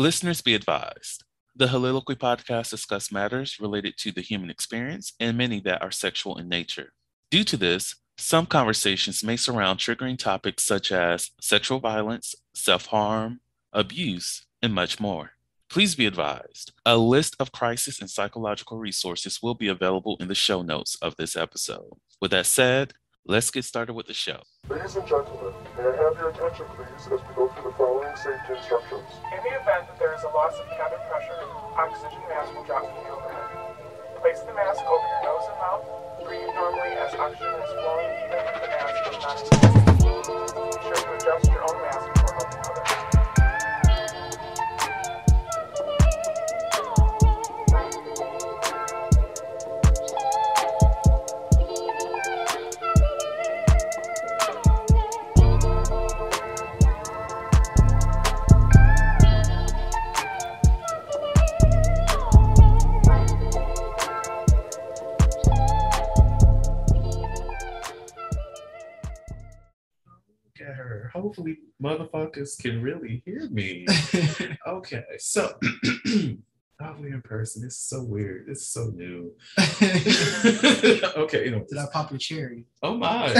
Listeners be advised. The Soliloquy podcast discuss matters related to the human experience and many that are sexual in nature. Due to this, some conversations may surround triggering topics such as sexual violence, self-harm, abuse, and much more. Please be advised, a list of crisis and psychological resources will be available in the show notes of this episode. With that said, let's get started with the show. Ladies and gentlemen, may I have your attention please as we go through the following safety instructions. In the event that there is a loss of cabin pressure, oxygen mask will drop from the overhead. Place the mask over your nose and mouth. Breathe normally as oxygen is flowing even if the mask is not inflated. Be sure to adjust your own mask before helping others. Hopefully motherfuckers can really hear me. Okay, so we're in person. This is so weird. This is so new. Okay, Did I pop your cherry? Oh my.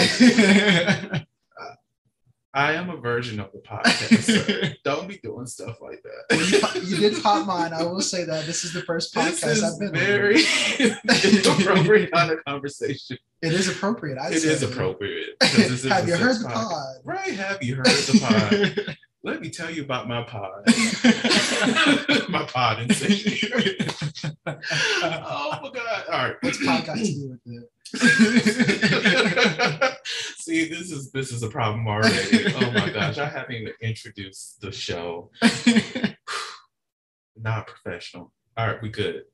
I am a version of the podcast. So don't be doing stuff like that. Well, you did pop mine. I will say that this is the first podcast I've been very inappropriate kind of conversation. It is appropriate. It is appropriate. Have you heard the pod? Right, have you heard the pod? Let me tell you about my pod. My pod insane. Oh my God. All right. What's pod got to do with it? See, this is a problem already. Oh my gosh. I haven't even introduced the show. Not professional. All right, we good.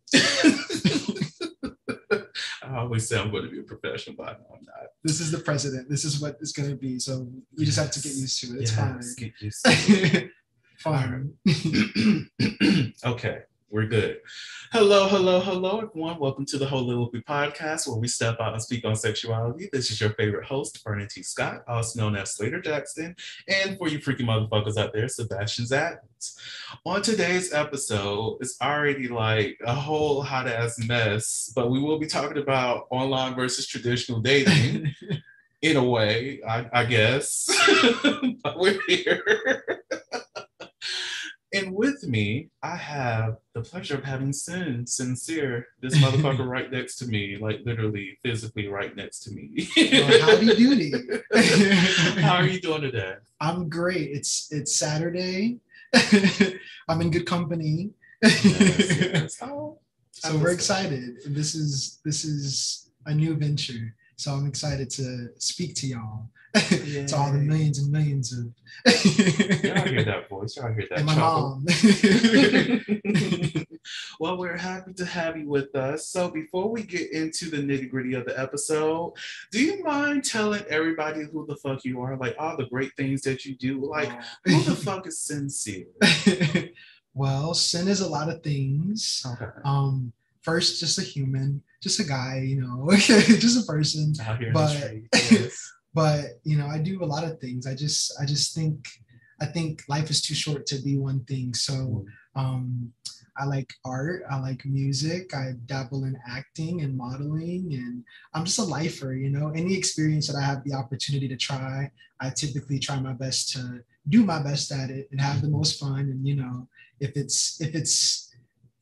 I always say I'm going to be a professional, but I'm not. This is the president. This is what it's going to be. So we just have to get used to it. It's fine. Get used to it. Fine. Okay, we're good. Hello, everyone. Welcome to the Soliloquy podcast, where we step out and speak on sexuality. This is your favorite host, Vernon T. Scott, also known as Slaytor Jackson, and for you freaky motherfuckers out there, Sebastian Zadens. On today's episode, it's already like a whole hot ass mess, but we will be talking about online versus traditional dating. In a way, I guess. But we're here. And with me, I have the pleasure of having Sincere, this motherfucker right next to me, like literally physically right next to me. Howdy doody. How are you doing today? I'm great. It's Saturday. I'm in good company. Yes. Oh, so we're excited. This is a new venture. So I'm excited to speak to y'all. To all the millions and millions of y'all hear that voice, y'all hear that. And my mom. Well, we're happy to have you with us. So before we get into the nitty-gritty of the episode, do you mind telling everybody who the fuck you are? Like all the great things that you do. Like who the fuck is Sincere? Well, Sin is a lot of things. Okay. First, just a human, just a guy, just a person. Out here but, in the street. Yes. But I do a lot of things. I just think life is too short to be one thing. So I like art, I like music, I dabble in acting and modeling, and I'm just a lifer, Any experience that I have the opportunity to try, I typically try my best to do my best at it and have the most fun. And if it's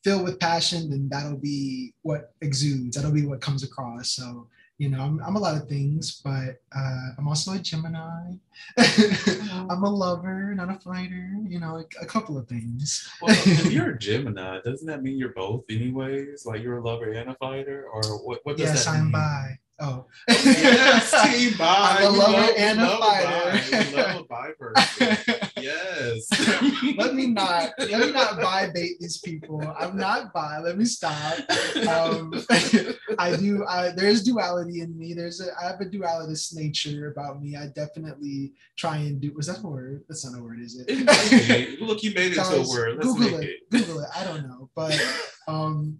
filled with passion, then that'll be what exudes, that'll be what comes across. So I'm a lot of things, but I'm also a Gemini. I'm a lover, not a fighter, a couple of things. Well, if you're a Gemini, doesn't that mean you're both anyways? Like you're a lover and a fighter? Or what does yes, that mean? Yes, I'm bi. Oh. Yes, team bi. I'm a lover and a fighter. You love a bi person. Yes. Let me not bi bait these people. I'm not bi. Let me stop. There's duality in me. I have a dualitous nature about me. I definitely try and do. Was that a word? That's not a word, is it? Look, you made it into a word. Let's Google it. I don't know, but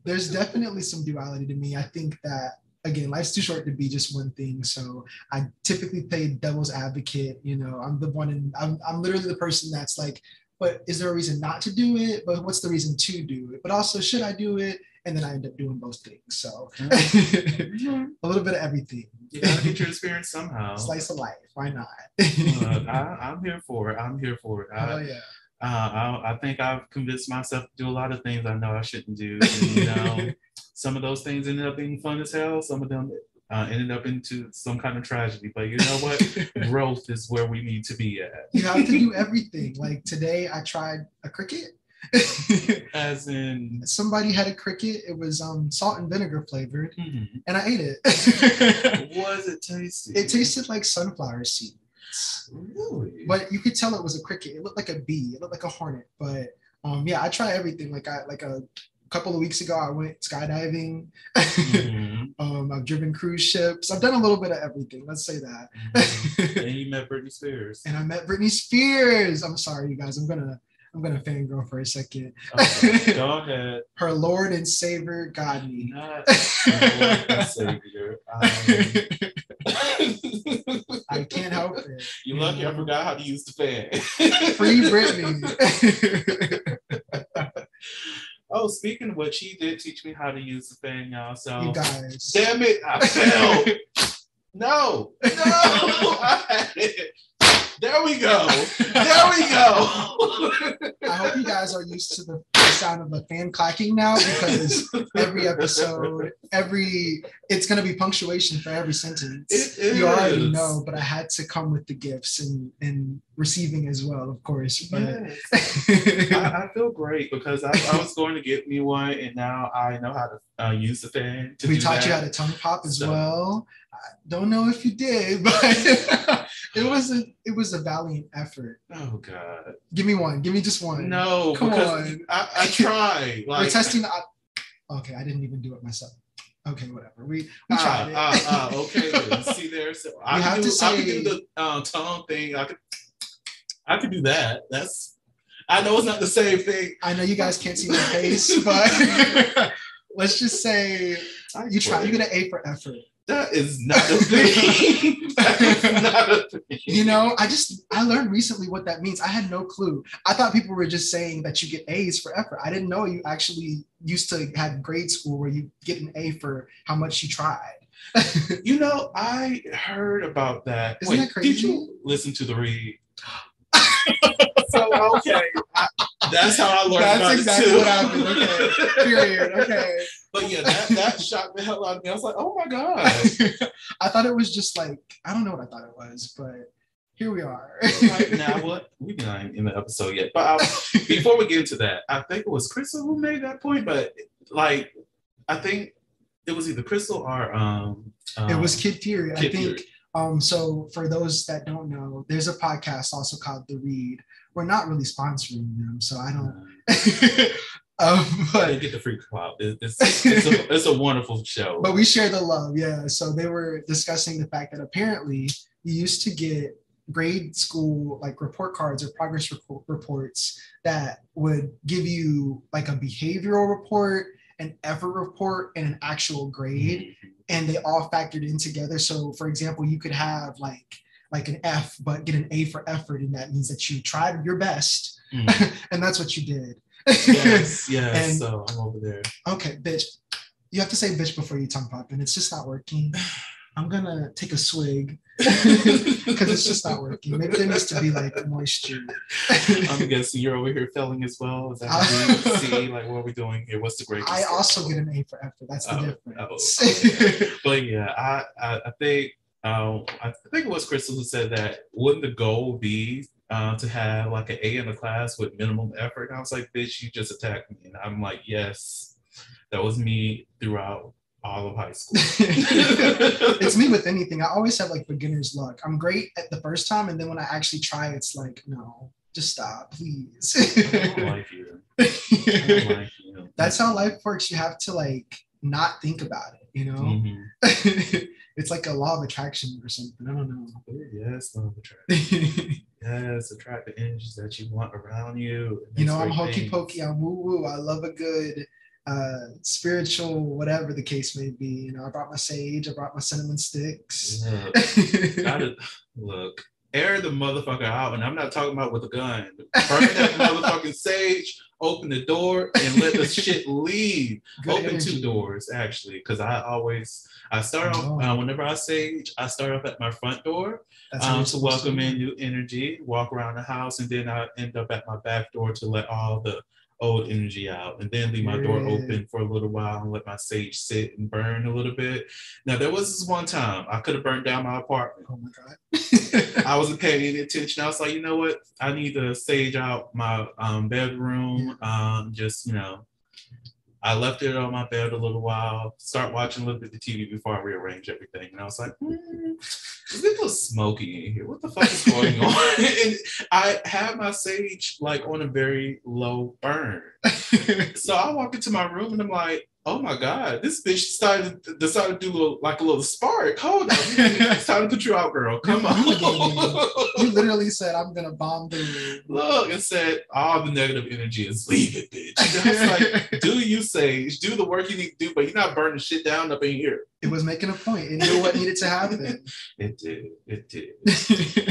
there's definitely some duality to me. I think that again, life's too short to be just one thing. So I typically play devil's advocate. You know, I'm the one, and I'm literally the person that's like but is there a reason not to do it? But what's the reason to do it? But also, should I do it? And then I end up doing both things. So a little bit of everything. You gotta get your experience somehow. Slice of life. Why not? I'm here for it. I'm here for it. Oh yeah. I think I've convinced myself to do a lot of things I know I shouldn't do. And, some of those things ended up being fun as hell. Some of them ended up into some kind of tragedy. But you know what? Growth is where we need to be at. You have to do everything. Like today, I tried a cricket. As in, somebody had a cricket. It was salt and vinegar flavored, and I ate it. Was it tasty? It tasted like sunflower seeds. Really? But you could tell it was a cricket. It looked like a bee. It looked like a hornet. But yeah, I try everything. Like a couple of weeks ago, I went skydiving. I've driven cruise ships. I've done a little bit of everything. Let's say that. And you met Britney Spears. And I met Britney Spears. I'm sorry, you guys. I'm gonna fangirl for a second. Okay, go ahead. Her Lord and Savior, God me. Not Lord and Savior. I can't help it. You lucky I forgot how to use the fan. Free Britney. Oh, speaking of which, he did teach me how to use the fan, y'all. So, you guys. Damn it, I failed. No, I had it. There we go. I hope you guys are used to the sound of the fan clacking now, because every episode, it's going to be punctuation for every sentence. You already know, but I had to come with the gifts and receiving as well, of course. But yes. I feel great because I was going to get me one, and now I know how to use the fan. We taught you how to tongue pop as well. I don't know if you did, but it was a valiant effort. Oh God! Give me one. Give me just one. No, come on. I tried. We're testing. Okay, I didn't even do it myself. Okay, whatever. We tried it. Okay, see there. So I can do the tongue thing. I could do that. I know it's not the same thing. I know you guys can't see my face, but let's just say you try. You get an A for effort. That is not a thing. That is not a thing. You know, I learned recently what that means. I had no clue. I thought people were just saying that you get A's for effort. I didn't know you actually used to have grade school where you get an A for how much you tried. You know, I heard about that. Isn't that crazy? Did you listen to the read? So, okay. That's how I learned about exactly it too. What happened. Okay. Period. Okay. But yeah, that shocked the hell out of me. I was like, oh my God. I thought it was just like, I don't know what I thought it was, but here we are. Right now, what? We're not in the episode yet. But before we get into that, I think it was Crystal who made that point, but like, I think it was either Crystal or it was Kid Fury. Kid I think Fury. So for those that don't know, there's a podcast also called The Read. We're not really sponsoring them, so I don't but they get the free clout. It's a wonderful show. But we share the love, yeah. So they were discussing the fact that apparently you used to get grade school like report cards or progress reports that would give you like a behavioral report, an effort report, and an actual grade, and they all factored in together. So for example, you could have like an F but get an A for effort, and that means that you tried your best. And that's what you did. Yes. And, so I'm over there. Okay, bitch. You have to say bitch before you tongue pop, and it's just not working. I'm gonna take a swig because it's just not working. Maybe there needs to be like moisture. I'm guessing you're over here failing as well. Is that how you see? Like, what are we doing here? What's the grade? I also get an A for effort. That's the difference. Okay. But yeah, I think it was Crystal who said that wouldn't the goal be to have like an A in the class with minimum effort? And I was like, bitch, you just attacked me. And I'm like, yes, that was me throughout all of high school. It's me with anything. I always have like beginner's luck. I'm great at the first time, and then when I actually try, it's like, no, just stop, please. I don't like you. I don't like you. That's how life works. You have to like not think about it, you know? It's like a law of attraction or something. I don't know. Yes, law of attraction. Yes, attract the energies that you want around you. You know, I'm hokey pokey, I'm woo woo. I love a good spiritual, whatever the case may be. You know, I brought my sage, I brought my cinnamon sticks. Look, air the motherfucker out, and I'm not talking about with a gun. Burn that motherfucking sage, open the door, and let the shit leave. Good Open energy. 2 doors, actually, because I start off, whenever I sage, I start off at my front door That's how you're to supposed to welcome do in it. new energy, walk around the house, and then I end up at my back door to let all the old energy out, and then leave my door Yeah. open for a little while and let my sage sit and burn a little bit. Now, there was this one time I could have burned down my apartment. Oh my God. I wasn't paying any attention. I was like, you know what? I need to sage out my bedroom. Just, I left it on my bed a little while, start watching a little bit of TV before I rearrange everything. And I was like, it's a little smoky in here. What the fuck is going on? And I had my sage like on a very low burn. So I walk into my room and I'm like, oh my God, this bitch decided to do a little spark. Hold on. It's time to put you out, girl. Come on. You literally said, I'm going to bomb the room. Look, it said all the negative energy is leave it, bitch. And I was like, do you sage, do the work you need to do, but you're not burning shit down up in here. It was making a point. It knew what needed to happen. It did.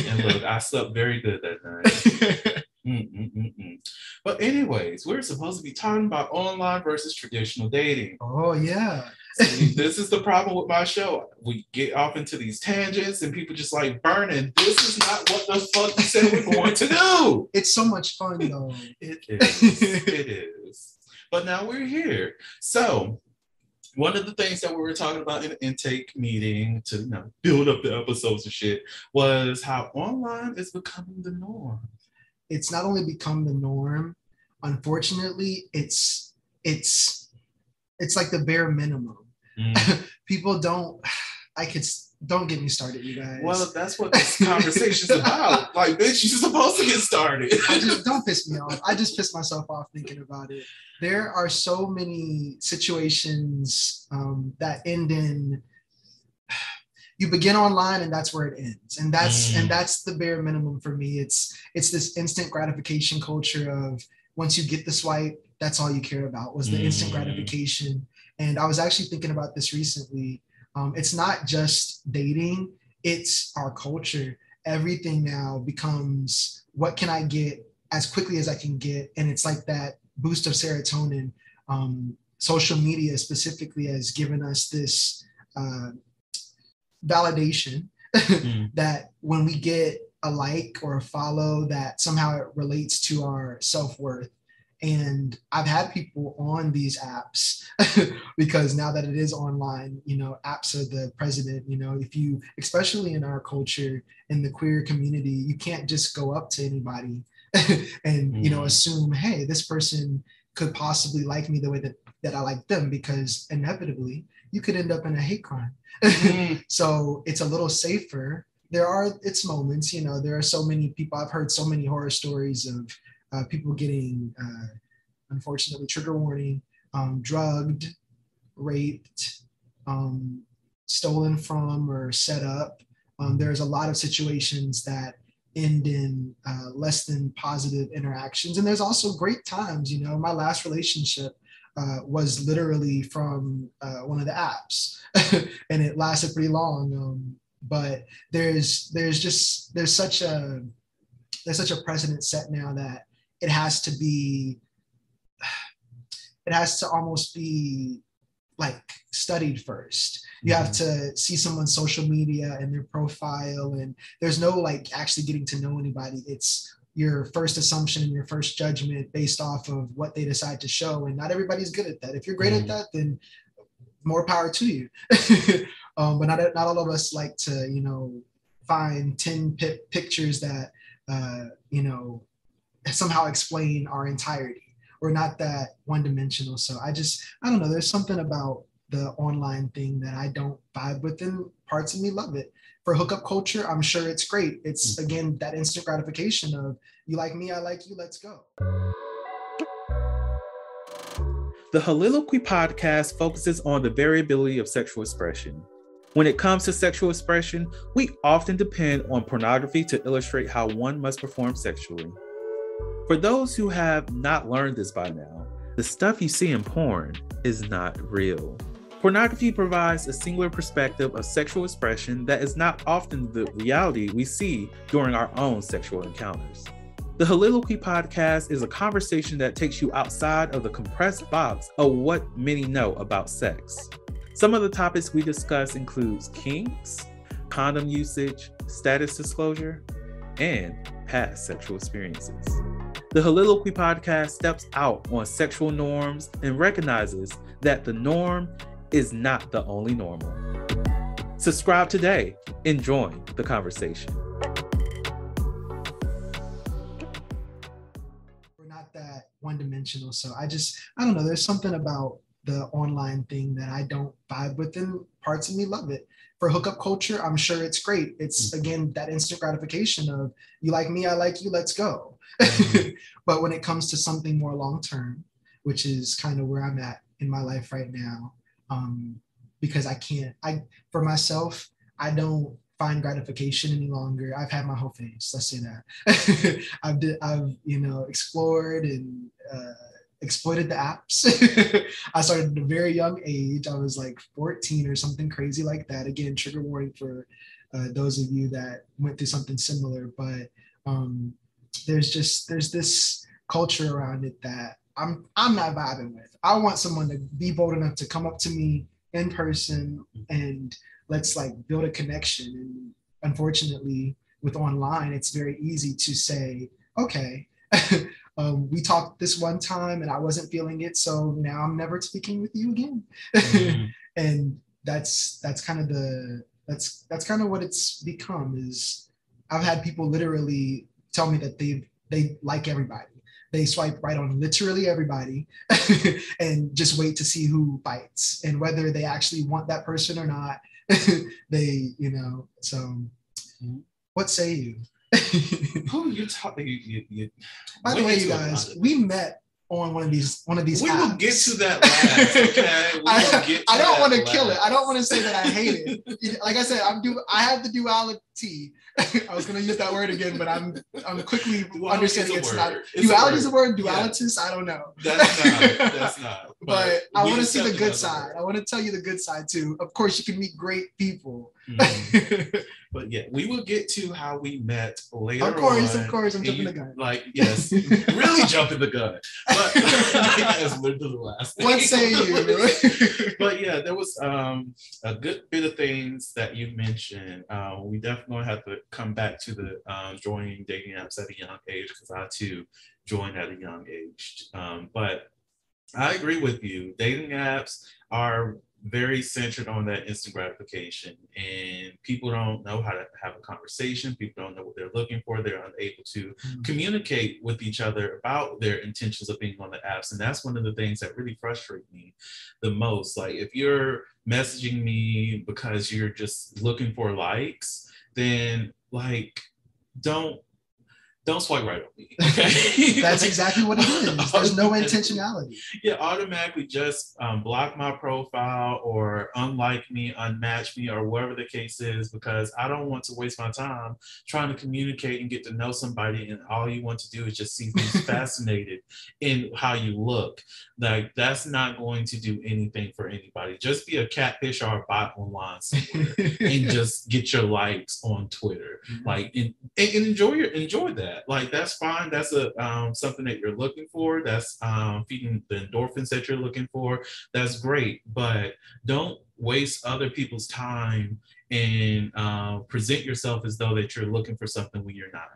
And look, I slept very good that night. But anyways, we're supposed to be talking about online versus traditional dating. Oh, yeah. See, this is the problem with my show. We get off into these tangents and people just like burning. This is not what the fuck you said we're going to do. It's so much fun, though. It is. But now we're here. So one of the things that we were talking about in the intake meeting to build up the episodes and shit was how online is becoming the norm. It's not only become the norm, unfortunately, it's like the bare minimum. People don't get me started, you guys. Well, that's what this conversation's about. Like, bitch, you're supposed to get started. Don't piss me off. I just pissed myself off thinking about it. There are so many situations that end in you begin online and that's where it ends. And that's the bare minimum for me. It's this instant gratification culture of once you get the swipe, that's all you care about was the instant gratification. And I was actually thinking about this recently. It's not just dating, it's our culture. Everything now becomes what can I get as quickly as I can get. And it's like that boost of serotonin. Social media specifically has given us this validation that when we get a like or a follow, that somehow it relates to our self-worth. And I've had people on these apps because now that it is online, apps are the president. If you, especially in our culture, in the queer community, you can't just go up to anybody and, assume, hey, this person could possibly like me the way that I like them, because inevitably you could end up in a hate crime. So it's a little safer. There are its moments, there are so many people, I've heard so many horror stories of people getting, unfortunately, trigger warning, drugged, raped, stolen from, or set up. There's a lot of situations that end in less than positive interactions. And there's also great times. My last relationship was literally from one of the apps and it lasted pretty long. But there's such a precedent set now that it has to almost be like studied first. You have to see someone's social media and their profile, and there's no like actually getting to know anybody. It's your first assumption and your first judgment based off of what they decide to show. And not everybody's good at that. If you're great at that, then more power to you. But not all of us like to, find 10 pictures that, somehow explain our entirety. We're not that one-dimensional. So I don't know. There's something about the online thing that I don't vibe with, and parts of me love it. For hookup culture, I'm sure it's great. It's, again, that instant gratification of you like me, I like you, let's go. The Holiloquy podcast focuses on the variability of sexual expression. When it comes to sexual expression, we often depend on pornography to illustrate how one must perform sexually. For those who have not learned this by now, the stuff you see in porn is not real. Pornography provides a singular perspective of sexual expression that is not often the reality we see during our own sexual encounters. The Holiloquy podcast is a conversation that takes you outside of the compressed box of what many know about sex. Some of the topics we discuss includes kinks, condom usage, status disclosure, and past sexual experiences. The Holiloquy podcast steps out on sexual norms and recognizes that the norm is not the only normal. Subscribe today and join the conversation. We're not that one-dimensional, so I don't know, there's something about the online thing that I don't vibe with, and parts of me love it. For hookup culture, I'm sure it's great. It's, again, that instant gratification of, you like me, I like you, let's go. But when it comes to something more long-term, which is kind of where I'm at in my life right now, because for myself, I don't find gratification any longer. I've had my whole face, let's say that. I've explored and exploited the apps. I started at a very young age. I was like 14 or something crazy like that. Again, trigger warning for those of you that went through something similar. But there's this culture around it that I'm not vibing with. I want someone to be bold enough to come up to me in person and let's like build a connection. And unfortunately, with online, it's very easy to say, okay, we talked this one time and I wasn't feeling it, so now I'm never speaking with you again. And that's kind of what it's become. Is I've had people literally tell me that they like everybody. They swipe right on literally everybody and just wait to see who bites, and whether they actually want that person or not. So what say you? Who you're talking? By the way, you guys, we met on one of these We apps. will get to that last, okay? I don't want to kill it. I don't want to say that I hate it. Like I said, I have the duality. I was going to use that word again, but I'm quickly understanding it's not. Duality is a word. Dualitis, yeah. I don't know. That's not. But I want to see the good side. I want to tell you the good side too. Of course, you can meet great people. Mm-hmm. But yeah, we will get to how we met later. Of course, I'm jumping the gun. Like, yes, really jumping the gun. But that's literally the last thing. What say you? But yeah, there was a good bit of things that you mentioned. We definitely have to come back to the joining dating apps at a young age, because I too joined at a young age. But I agree with you. Dating apps are very centered on that instant gratification, and people don't know how to have a conversation. People don't know what they're looking for. They're unable to communicate with each other about their intentions of being on the apps. And that's one of the things that really frustrate me the most. Like, if you're messaging me because you're just looking for likes, then like, don't swipe right on me. Okay? That's exactly what it is. There's no intentionality. Yeah, automatically just block my profile or unlike me, unmatch me, or whatever the case is, because I don't want to waste my time trying to communicate and get to know somebody, and all you want to do is just see who's fascinated in how you look. Like, that's not going to do anything for anybody. Just be a catfish or a bot online somewhere and just get your likes on Twitter. Like, and enjoy that. Like, that's fine. That's something that you're looking for. That's feeding the endorphins that you're looking for. That's great, but don't waste other people's time and present yourself as though that you're looking for something when you're not.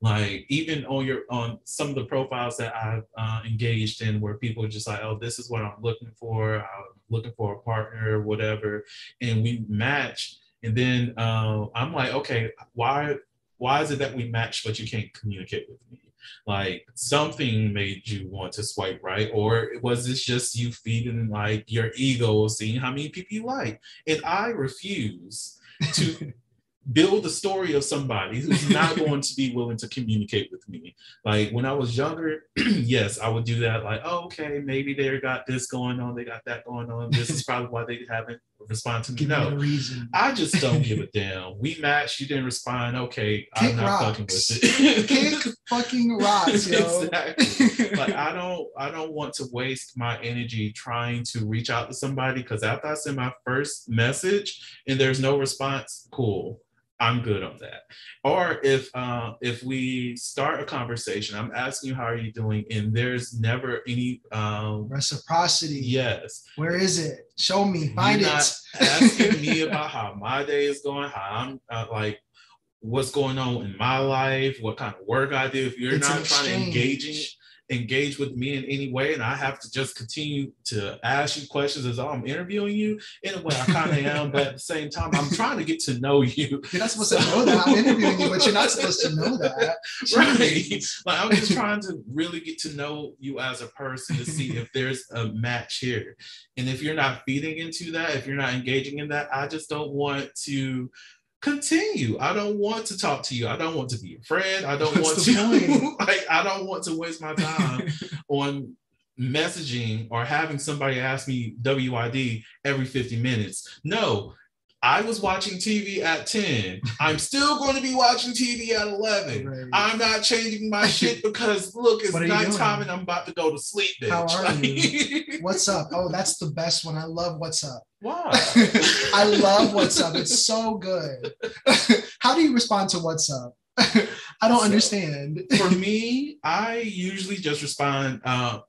Like, even on some of the profiles that I've engaged in, where people are just like, oh, this is what I'm looking for. I'm looking for a partner or whatever, and we match, and then I'm like, okay, why is it that we match but you can't communicate with me? Like, something made you want to swipe right, or was this just you feeding like your ego, seeing how many people you like? And I refuse to build a story of somebody who's not going to be willing to communicate with me. Like, when I was younger, yes, I would do that. Like, oh, okay, maybe they got this going on, they got that going on. This is probably why they haven't respond to me. Give me No, a reason. I just don't give a damn. We matched, you didn't respond. Okay, Kick I'm not rocks. fucking with it. Kick fucking rocks, yo. Exactly. Like I don't want to waste my energy trying to reach out to somebody because after I send my first message and there's no response, cool. I'm good on that. Or if we start a conversation, I'm asking you how are you doing, and there's never any reciprocity. Yes. Where is it? Show me. Find You're it. not asking me about how my day is going, how I'm like what's going on in my life, what kind of work I do. If you're It's not an trying to exchange. engage with me in any way, and I have to just continue to ask you questions as though I'm interviewing you, in a way I kind of am, but at the same time, I'm trying to get to know you. You're not supposed to know that I'm interviewing you, but you're not supposed to know that. Right. Like I'm just trying to really get to know you as a person to see if there's a match here. And if you're not feeding into that, if you're not engaging in that, I just don't want to continue. I don't want to talk to you. I don't want to be your friend. I don't want to like I don't want to waste my time on messaging or having somebody ask me WID every 50 minutes. No, I was watching TV at 10. I'm still going to be watching TV at 11. Right. I'm not changing my shit because look, it's nighttime and I'm about to go to sleep, bitch. How are you? What's up? Oh, that's the best one. I love What's Up. Why? I love What's Up. It's so good. How do you respond to What's Up? I don't understand. For me, I usually just respond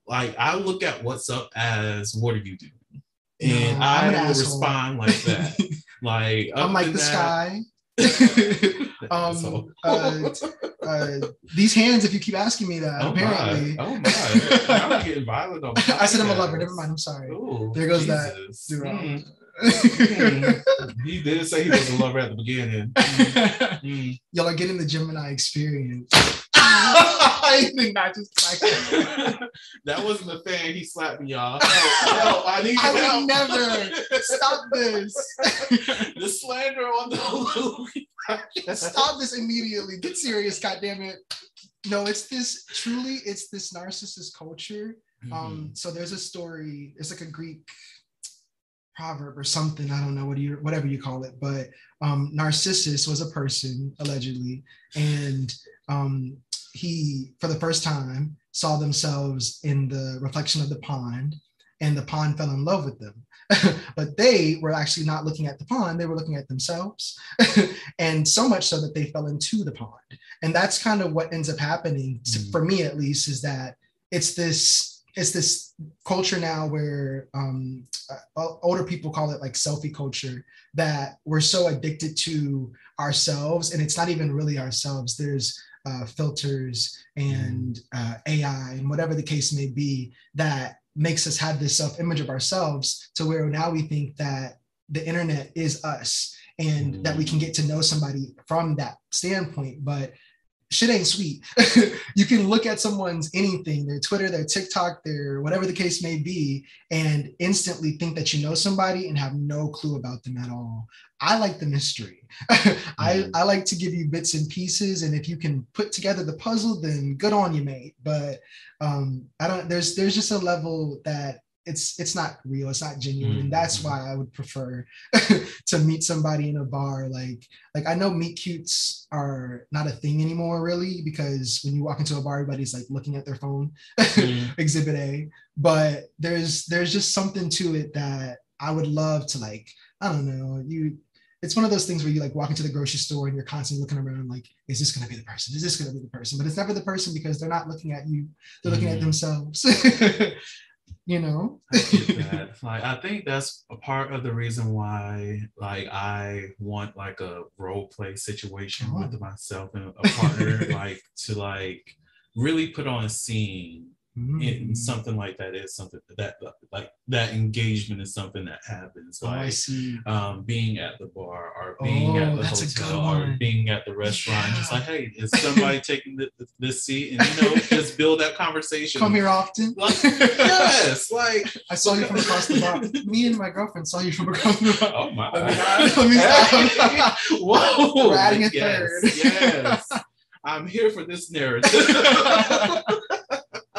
like I look at What's Up as what are you doing? And I will respond like that. Like I'm like the sky. These hands, if you keep asking me that, apparently. My. I'm getting violent on my I said I'm a lover. Never mind. I'm sorry. Ooh, there goes Jesus. that. He did say he was a lover at the beginning. Y'all are getting the Gemini experience. I did not just that wasn't the fan. He slapped me, y'all. Help, I need help. Would never stop this. The slander on the Stop this immediately. Get serious, goddammit. No, it's this narcissist culture. So there's a story. It's like a Greek proverb or something. I don't know whatever you call it, but Narcissus was a person allegedly, and he, for the first time, saw themselves in the reflection of the pond, and the pond fell in love with them. But they were actually not looking at the pond, they were looking at themselves. And so much so that they fell into the pond. And that's kind of what ends up happening, for me at least, is that it's this culture now where older people call it like selfie culture, that we're so addicted to ourselves, and it's not even really ourselves. There's filters and AI and whatever the case may be that makes us have this self-image of ourselves, to where now we think that the internet is us and that we can get to know somebody from that standpoint. But shit ain't sweet. You can look at someone's anything, their Twitter, their TikTok, their whatever the case may be, and instantly think that you know somebody and have no clue about them at all. I like the mystery. I like to give you bits and pieces, and if you can put together the puzzle, then good on you, mate. But there's just a level that it's not real, it's not genuine. And that's why I would prefer to meet somebody in a bar. Like I know meet cutes are not a thing anymore, really, because when you walk into a bar, everybody's like looking at their phone, exhibit A. But there's just something to it that I would love to, like, I don't know, it's one of those things where you like walk into the grocery store and you're constantly looking around like, is this going to be the person? Is this going to be the person? But it's never the person, because they're not looking at you. They're looking at themselves. You know? I get that. Like, I think that's a part of the reason why, like, I want like a role play situation with myself and a partner, like to like really put on a scene. And something like that is something that like that engagement is something that happens, like I see. Being at the bar or being at the hotel or being at the restaurant, just like, hey, is somebody taking this seat, and just build that conversation. Come here often. Like, yes, like I saw you from across the bar. Me and my girlfriend saw you from across the bar. Oh my God. Whoa, we're adding a third. Yes, I'm here for this narrative.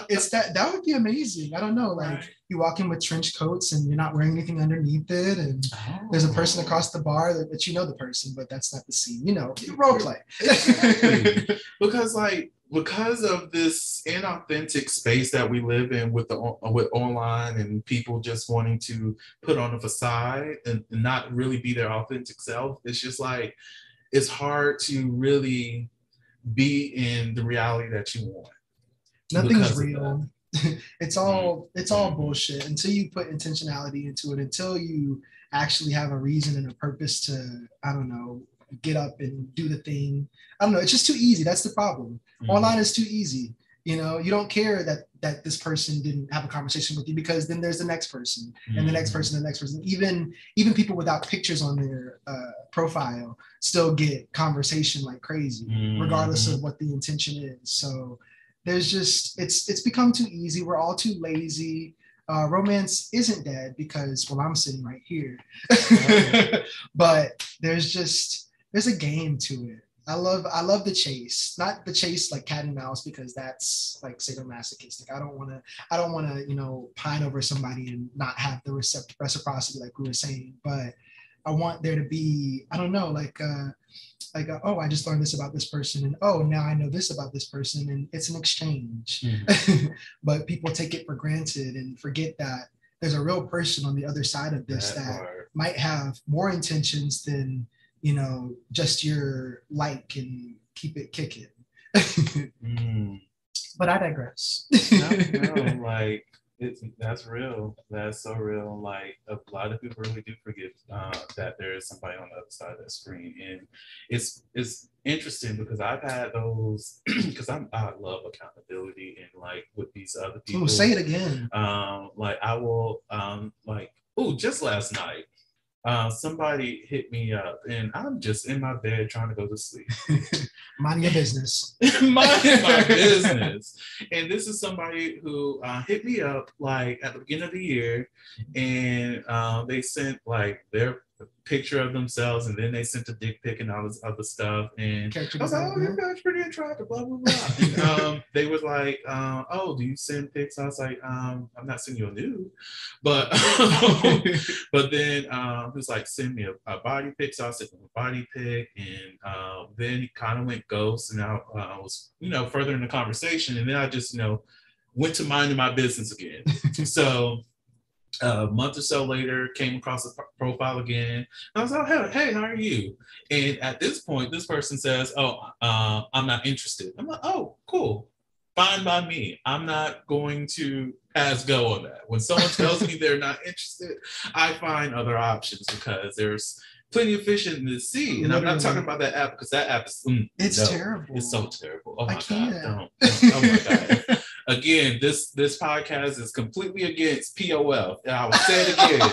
it's that would be amazing. I don't know, like Right. you walk in with trench coats and you're not wearing anything underneath it, and there's a person across the bar that you know the person, but that's not the scene. You know, role play. Exactly. Because of this inauthentic space that we live in with online and people just wanting to put on a facade and not really be their authentic self, it's just like it's hard to really be in the reality that you want. Nothing's real. It's all bullshit until you put intentionality into it, until you actually have a reason and a purpose to, I don't know, get up and do the thing. I don't know, it's just too easy. That's the problem. Online is too easy. You know, you don't care that this person didn't have a conversation with you, because then there's the next person and the next person, the next person. Even people without pictures on their profile still get conversation like crazy, regardless of what the intention is. So there's just, it's become too easy. We're all too lazy. Romance isn't dead because, well, I'm sitting right here. But there's a game to it. I love the chase, not the chase like cat and mouse, because that's like sadomasochistic. I don't want to, you know, pine over somebody and not have the reciprocity like we were saying. But I want there to be, I don't know, oh, I just learned this about this person, and oh, now I know this about this person, and it's an exchange. But people take it for granted and forget that there's a real person on the other side of this that might have more intentions than, you know, just your like and keep it kicking. But I digress. No, like that's real. That's so real. Like a lot of people really do forget that there is somebody on the other side of the screen, and it's interesting because I've had those because I love accountability and like with these other people. Ooh, say it again. Like I will just last night. Somebody hit me up and I'm just in my bed trying to go to sleep. Mind your business. Mind my business. And this is somebody who hit me up like at the beginning of the year, and they sent like their picture of themselves, and then they sent a dick pic and all this other stuff. And I was like, oh, you guys pretty attractive, blah, blah, blah. And they was like, oh, do you send pics? I was like, I'm not sending you a nude. But but then he was like, send me a body pic. So I sent him a body pic, and then he kind of went ghost, and I was, you know, further in the conversation, and then I just, you know, went to minding my business again. So a month or so later, came across the profile again. I was like, oh, hey, how are you? And at this point, this person says, oh, I'm not interested. I'm like, oh, cool. Fine by me. I'm not going to pass go on that. When someone tells me they're not interested, I find other options because there's plenty of fish in the sea. And I'm not talking about that app because that app is terrible. It's so terrible. Oh my God, don't. Oh my God. Again, this podcast is completely against POF. And I will say it again.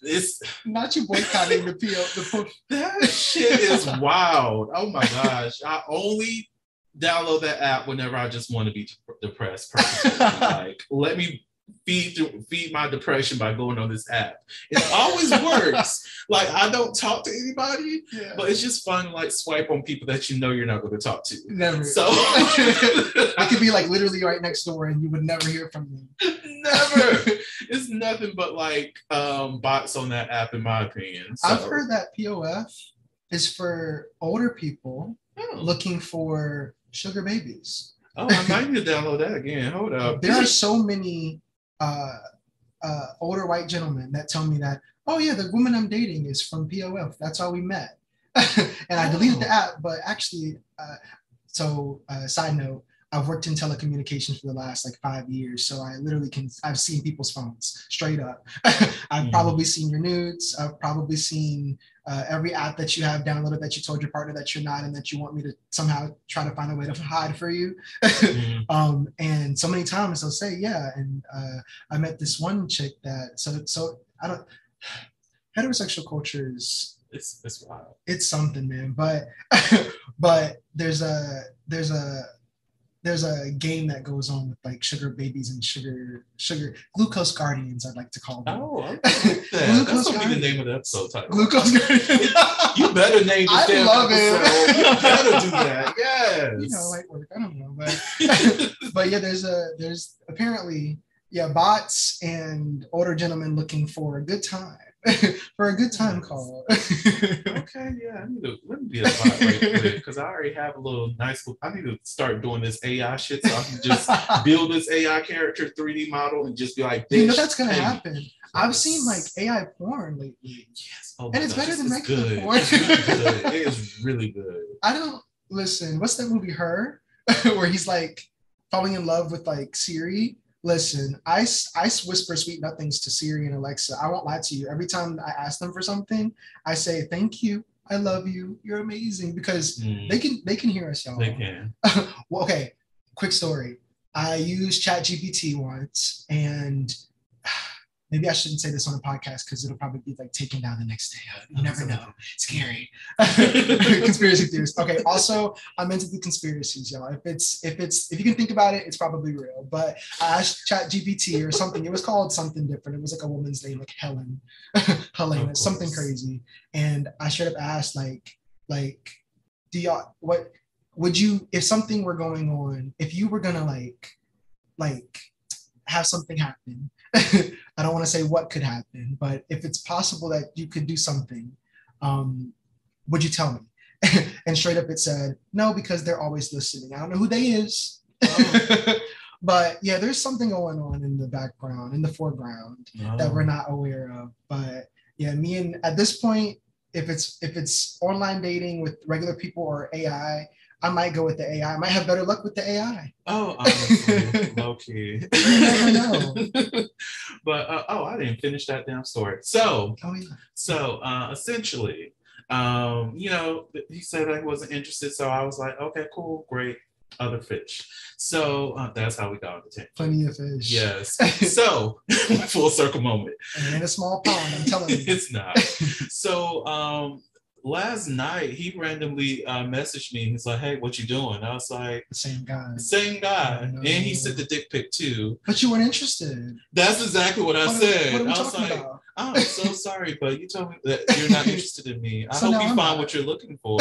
It's not you boycotting the PO. That shit is wild. Oh my gosh. I only download that app whenever I just want to be depressed. Like, let me feed my depression by going on this app. It always works. Like, I don't talk to anybody, but it's just fun to like swipe on people that you know you're not going to talk to. Never. So it could be like literally right next door and you would never hear from them. Never. It's nothing but like bots on that app, in my opinion. So. I've heard that POF is for older people looking for sugar babies. Oh, I might need to download that again. Hold up. There are so many older white gentlemen that tell me that, oh yeah, the woman I'm dating is from POF. That's how we met. And I deleted the app, but actually, side note, I've worked in telecommunications for the last like 5 years. So I literally I've seen people's phones straight up. I've probably seen your nudes. I've probably seen every app that you have downloaded that you told your partner that you're not and that you want me to somehow try to find a way to hide for you. And so many times they'll say, yeah. And I met this one chick that, so I don't, heterosexual culture is, it's wild. It's something, man. But there's a there's a game that goes on with like sugar babies and sugar glucose guardians, I'd like to call them. Oh, I like that. That's gonna be the name of the episode title. Glucose guardians. You better name this damn love episode. it. You better do that. Yes. You know, like work. I don't know, but but yeah, there's apparently bots and older gentlemen looking for a good time. For a good time call. Okay, yeah, let me be a bot right quick because I already have a little nice. I need to start doing this AI shit so I can just build this AI character 3D model and just be like, you know that's gonna happen. I've seen like AI porn lately. Yes, oh and it's gosh, better than regular porn. It's really good. It is really good. I don't listen. What's that movie Her, where he's like falling in love with like Siri? Listen, I whisper sweet nothings to Siri and Alexa. I won't lie to you. Every time I ask them for something, I say, thank you. I love you. You're amazing. Because they can hear us, y'all. They can. Well, okay, quick story. I used ChatGPT once, and maybe I shouldn't say this on a podcast because it'll probably be like taken down the next day. You never know. Scary. Conspiracy theories. Okay. Also, I'm into the conspiracies, y'all. If you can think about it, it's probably real. But I asked ChatGPT or something. It was called something different. It was like a woman's name, like Helen. Helena, something crazy. And I straight up asked, like, do y'all what would you if something were going on, if you were gonna like have something happen? I don't want to say what could happen, but if it's possible that you could do something, would you tell me? And straight up it said, no, because they're always listening. I don't know who they is. Oh. But yeah, there's something going on in the background, in the foreground that we're not aware of. But yeah, at this point, if it's online dating with regular people or AI, I might go with the AI. I might have better luck with the AI. Oh, honestly, low key. You never know. But I didn't finish that damn story. So, essentially, he said I wasn't interested. So I was like, okay, cool, great, other fish. So that's how we got on the tangent. Plenty of fish. Yes. So full circle moment. And in a small pond, I'm telling you. It's not. So last night he randomly messaged me. He's like, hey, what you doing? I was like, same guy. And he sent the dick pic too. But you weren't interested. That's exactly what I said. What are we I was talking like, about? I'm so sorry, but you told me that you're not interested in me. I So hope now you I'm find not. what you're looking for.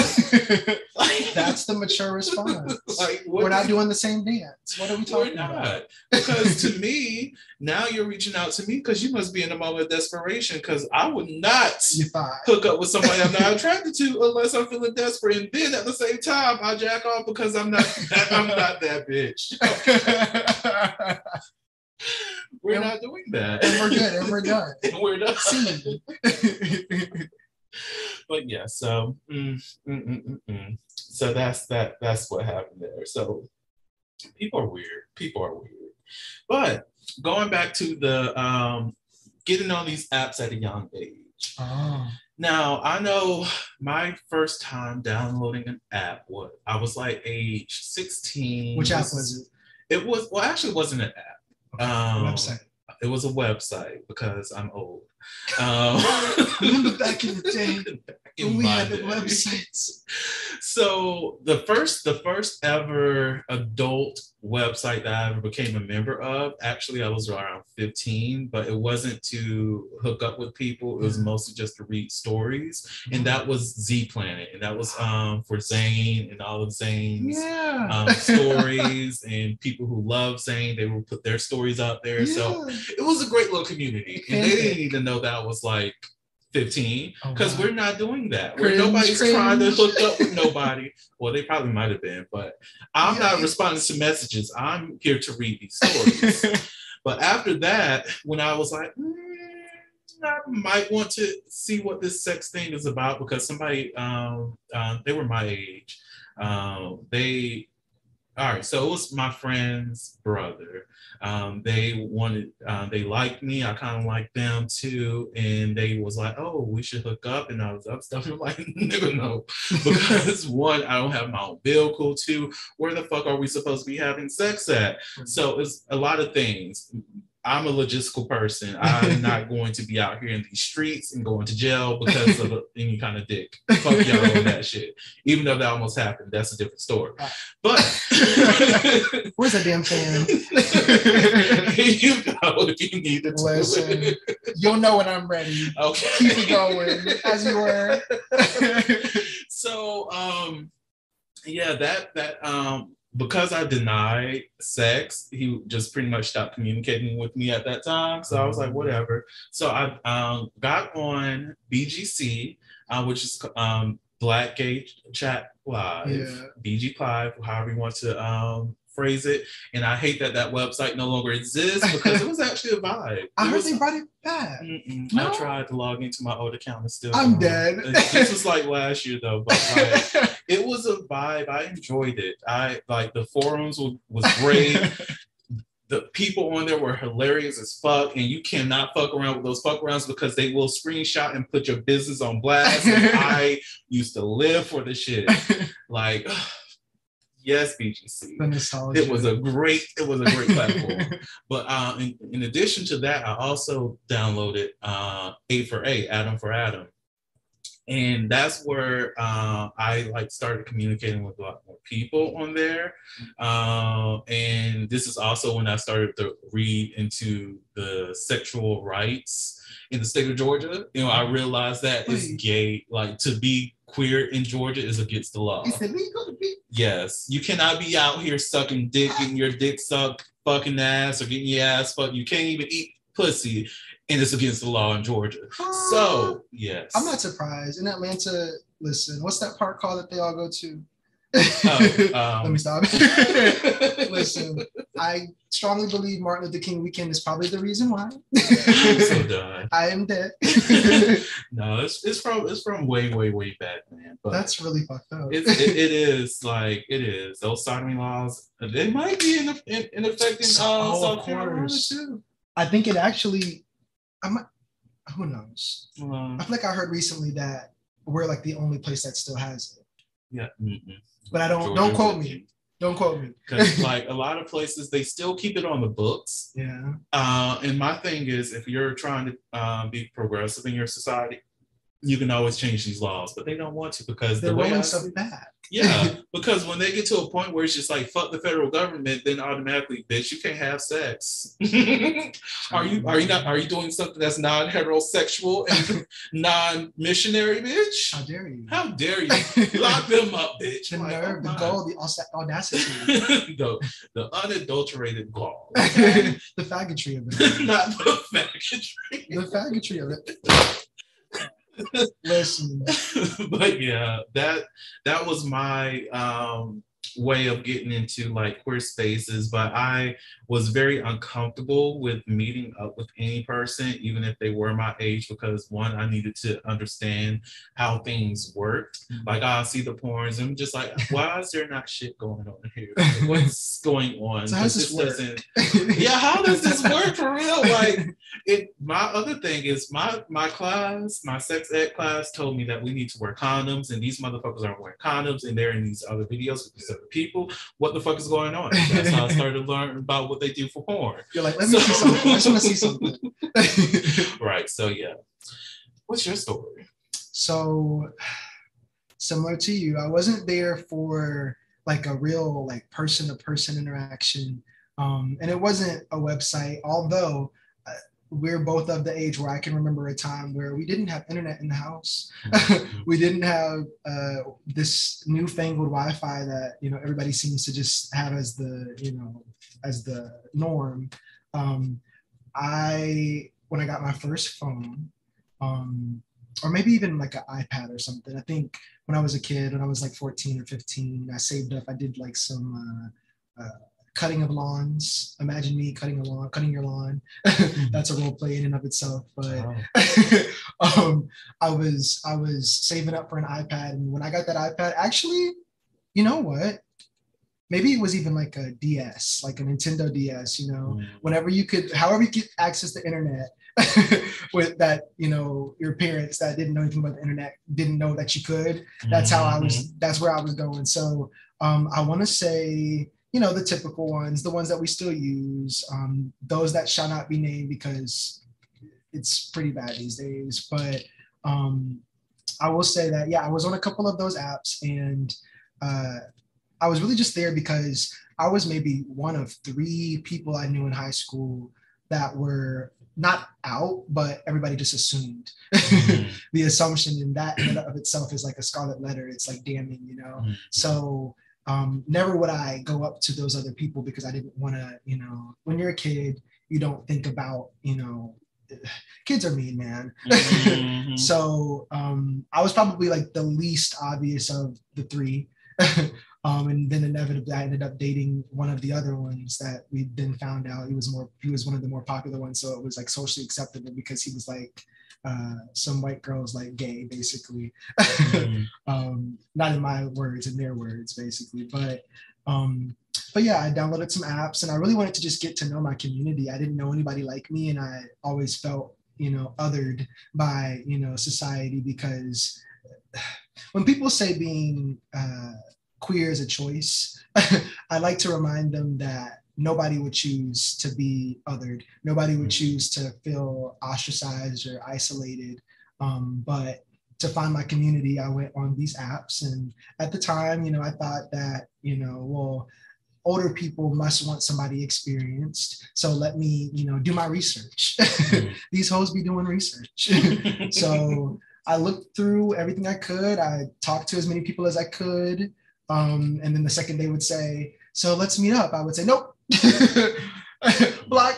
That's the mature response. Like, we're not doing the same dance. What are we talking about? Because to me, now you're reaching out to me because you must be in a moment of desperation because I would not hook up with somebody I'm not attracted to unless I'm feeling desperate. And then at the same time, I jack off because I'm not that bitch. We're not doing that. And we're good. And we're done. We're done. See. But yeah, so so that's what happened there. So people are weird. But going back to the getting on these apps at a young age. Oh. Now I know my first time downloading an app I was like age 16. Which app was it? It was actually it wasn't an app. Okay. Website. It was a website because I'm old. Remember back in the day when we had the websites. So the first ever adult website that I ever became a member of, actually I was around 15, but it wasn't to hook up with people. It was mostly just to read stories. And that was Z Planet. And that was for Zane and all of Zane's stories and people who love Zane. They would put their stories out there. Yeah. So it was a great little community. And they didn't even know that I was like 15 because we're not doing that. Nobody's trying to hook up with nobody. Well, they probably might have been, but I'm not responding to messages. I'm here to read these stories. But after that, when I was like, I might want to see what this sex thing is about because somebody, they were my age. All right, so it was my friend's brother. They liked me. I kind of liked them too. And they was like, oh, we should hook up. And I was up stuff. I'm like, nigga, no. Because one, I don't have my own vehicle. Two, where the fuck are we supposed to be having sex at? So it's a lot of things. I'm a logistical person. I'm not going to be out here in these streets and going to jail because of any kind of dick. Fuck y'all on that shit. Even though that almost happened, that's a different story. But where's that damn fan? You know, if you need to listen, you'll know when I'm ready. Okay, keep it going as you were. So, yeah, that because I denied sex, he just pretty much stopped communicating with me at that time. So I was like, whatever. So I got on BGC, which is Black Gay Chat Live, BG Live, however you want to phrase it. And I hate that website no longer exists because it was actually a vibe. I heard they brought it back. No? I tried to log into my old account and still. I'm dead. This was like last year though, but like, it was a vibe. I enjoyed it. I like the forums was great. The people on there were hilarious as fuck, and you cannot fuck around with those fuck arounds because they will screenshot and put your business on blast. And I used to live for the shit. Like, yes, BGC. It was a great platform. But in addition to that, I also downloaded A for A, Adam for Adam. And that's where I like started communicating with a lot more people on there. And this is also when I started to read into the sexual rights in the state of Georgia. You know, I realized that it's gay, like to be queer in Georgia is against the law. Is it legal to be? Yes. You cannot be out here sucking dick, getting your dick sucked, fucking ass, or getting your ass fucked. You can't even eat pussy. And it's against the law in Georgia. So, yes. I'm not surprised. In Atlanta, listen, what's that park called that they all go to? Let me stop. Listen, I strongly believe Martin Luther King weekend is probably the reason why. I'm so done. I am dead. No, it's from way back, man. But that's really fucked up. It is. Those sodomy laws, they might be in effect in South Carolina too. I think it actually. Who knows? I feel like I heard recently that we're like the only place that still has it. Yeah. But I don't quote me. Don't quote me. Because like a lot of places, they still keep it on the books. Yeah. And my thing is, if you're trying to be progressive in your society, you can always change these laws, but they don't want to because they're rolling stuff back. Yeah, because when they get to a point where it's just like fuck the federal government, then automatically, bitch, you can't have sex. Are you doing something that's non-heterosexual and non-missionary, bitch? How dare you? How dare you? Lock them up, bitch. The nerve, the gall, the audacity. the unadulterated gall. The faggotry of it. Not the faggotry. The faggotry of it. Listen, but yeah, that was my way of getting into like queer spaces, but I was very uncomfortable with meeting up with any person, even if they were my age, because one, I needed to understand how things worked. Like I see the porns and I'm just like, why is there not shit going on here? Like, what's going on? So how does this work? Yeah, how does this work for real? Like my other thing is my class, my sex ed class told me that we need to wear condoms, and these motherfuckers aren't wearing condoms, and they're in these other videos with these other people. What the fuck is going on? That's how I started learning about what they do for porn. You're like, let me see something. I just want to see something. Right. So yeah. What's your story? So similar to you, I wasn't there for like a real like person-to-person interaction. And it wasn't a website, although we're both of the age where I can remember a time where we didn't have internet in the house. We didn't have this newfangled Wi-Fi that, you know, everybody seems to just have as the, you know, as the norm. When I got my first phone, or maybe even like an iPad or something, I think when I was a kid, when I was like 14 or 15, I saved up, I did like some cutting of lawns. Imagine me cutting your lawn. That's a role play in and of itself. But I was saving up for an iPad, and when I got that iPad, actually, you know what? Maybe it was even like a DS, like a Nintendo DS. You know, however you could access the internet. With that, you know, your parents that didn't know anything about the internet didn't know that you could. That's how I was. That's where I was going. So I want to say the typical ones, the ones that we still use, those that shall not be named because it's pretty bad these days. But I will say that, yeah, I was on a couple of those apps, and I was really just there because I was maybe one of 3 people I knew in high school that were not out, but everybody just assumed. The assumption in that in and of itself is like a scarlet letter. It's like damning, So never would I go up to those other people because I didn't want to, when you're a kid, you don't think about, kids are mean, man. So I was probably like the least obvious of the 3. And then inevitably I ended up dating one of the other ones that we then found out he was one of the more popular ones. So it was like socially acceptable because he was like some white girls like gay, basically. Not in my words, in their words, basically. But yeah, I downloaded some apps and I really wanted to just get to know my community. I didn't know anybody like me, and I always felt, othered by, society, because when people say being queer is a choice, I like to remind them that nobody would choose to be othered. Nobody would choose to feel ostracized or isolated. But to find my community, I went on these apps. And at the time, I thought that, well, older people must want somebody experienced. So let me, do my research. These hoes be doing research. So I looked through everything I could. I talked to as many people as I could. And then the second they would say, so let's meet up, I would say, nope. Block,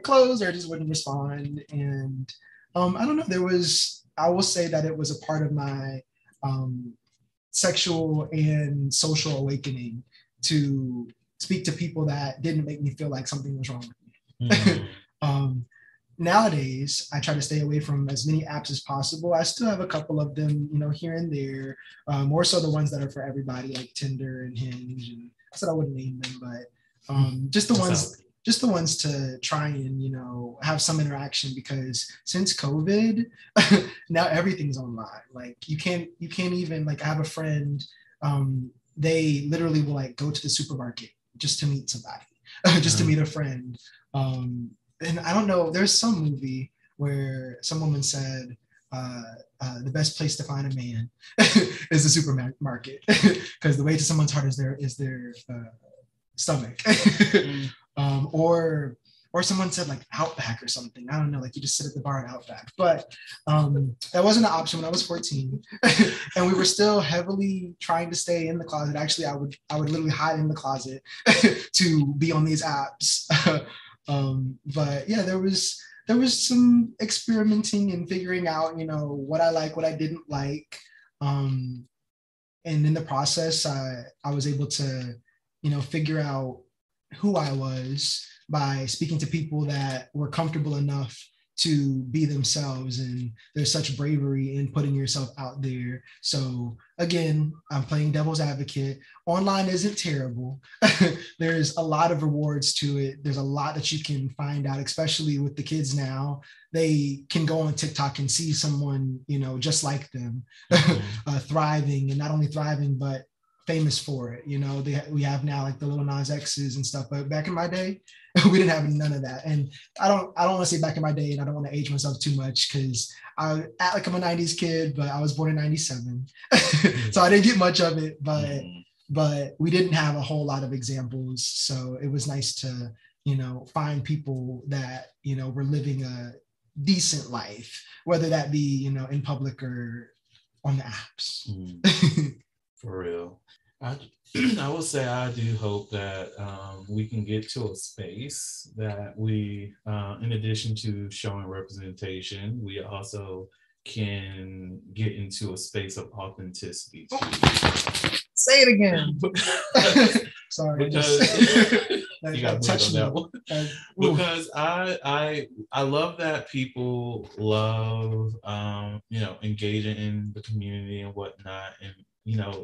close, or just wouldn't respond. And I don't know, I will say that it was a part of my sexual and social awakening to speak to people that didn't make me feel like something was wrong with me. Nowadays, I try to stay away from as many apps as possible. I still have a couple of them, here and there, more so the ones that are for everybody, like Tinder and Hinge. And I said I wouldn't name them, but just the ones to try and, have some interaction, because since COVID, now everything's online. Like you can't even, like, I have a friend, they literally will like go to the supermarket just to meet somebody, just to meet a friend. And I don't know, there's some movie where some woman said the best place to find a man is the supermarket, because the way to someone's heart is their stomach. Or someone said like Outback or something. I don't know, like you just sit at the bar at Outback. But that wasn't an option when I was 14. And we were still heavily trying to stay in the closet. Actually, I would literally hide in the closet to be on these apps. But yeah, there was some experimenting and figuring out, what I like, what I didn't like. And in the process, I was able to, figure out who I was by speaking to people that were comfortable enough to be themselves. And there's such bravery in putting yourself out there. So again, I'm playing devil's advocate. Online isn't terrible. There's a lot of rewards to it. There's a lot that you can find out, especially with the kids now. They can go on TikTok and see someone, just like them, thriving, and not only thriving, but famous for it. We have now like the Lil Nas X's and stuff, but back in my day, we didn't have none of that. And I don't want to say back in my day, and I don't want to age myself too much, because I act like I'm a 90s kid, but I was born in 97. So I didn't get much of it, but we didn't have a whole lot of examples. So it was nice to, find people that, were living a decent life, whether that be, in public or on the apps. For real. I will say I do hope that we can get to a space that we, in addition to showing representation, we also can get into a space of authenticity. Say it again. Sorry. Because you got touch on that one. Because I love that people love engaging in the community and whatnot, and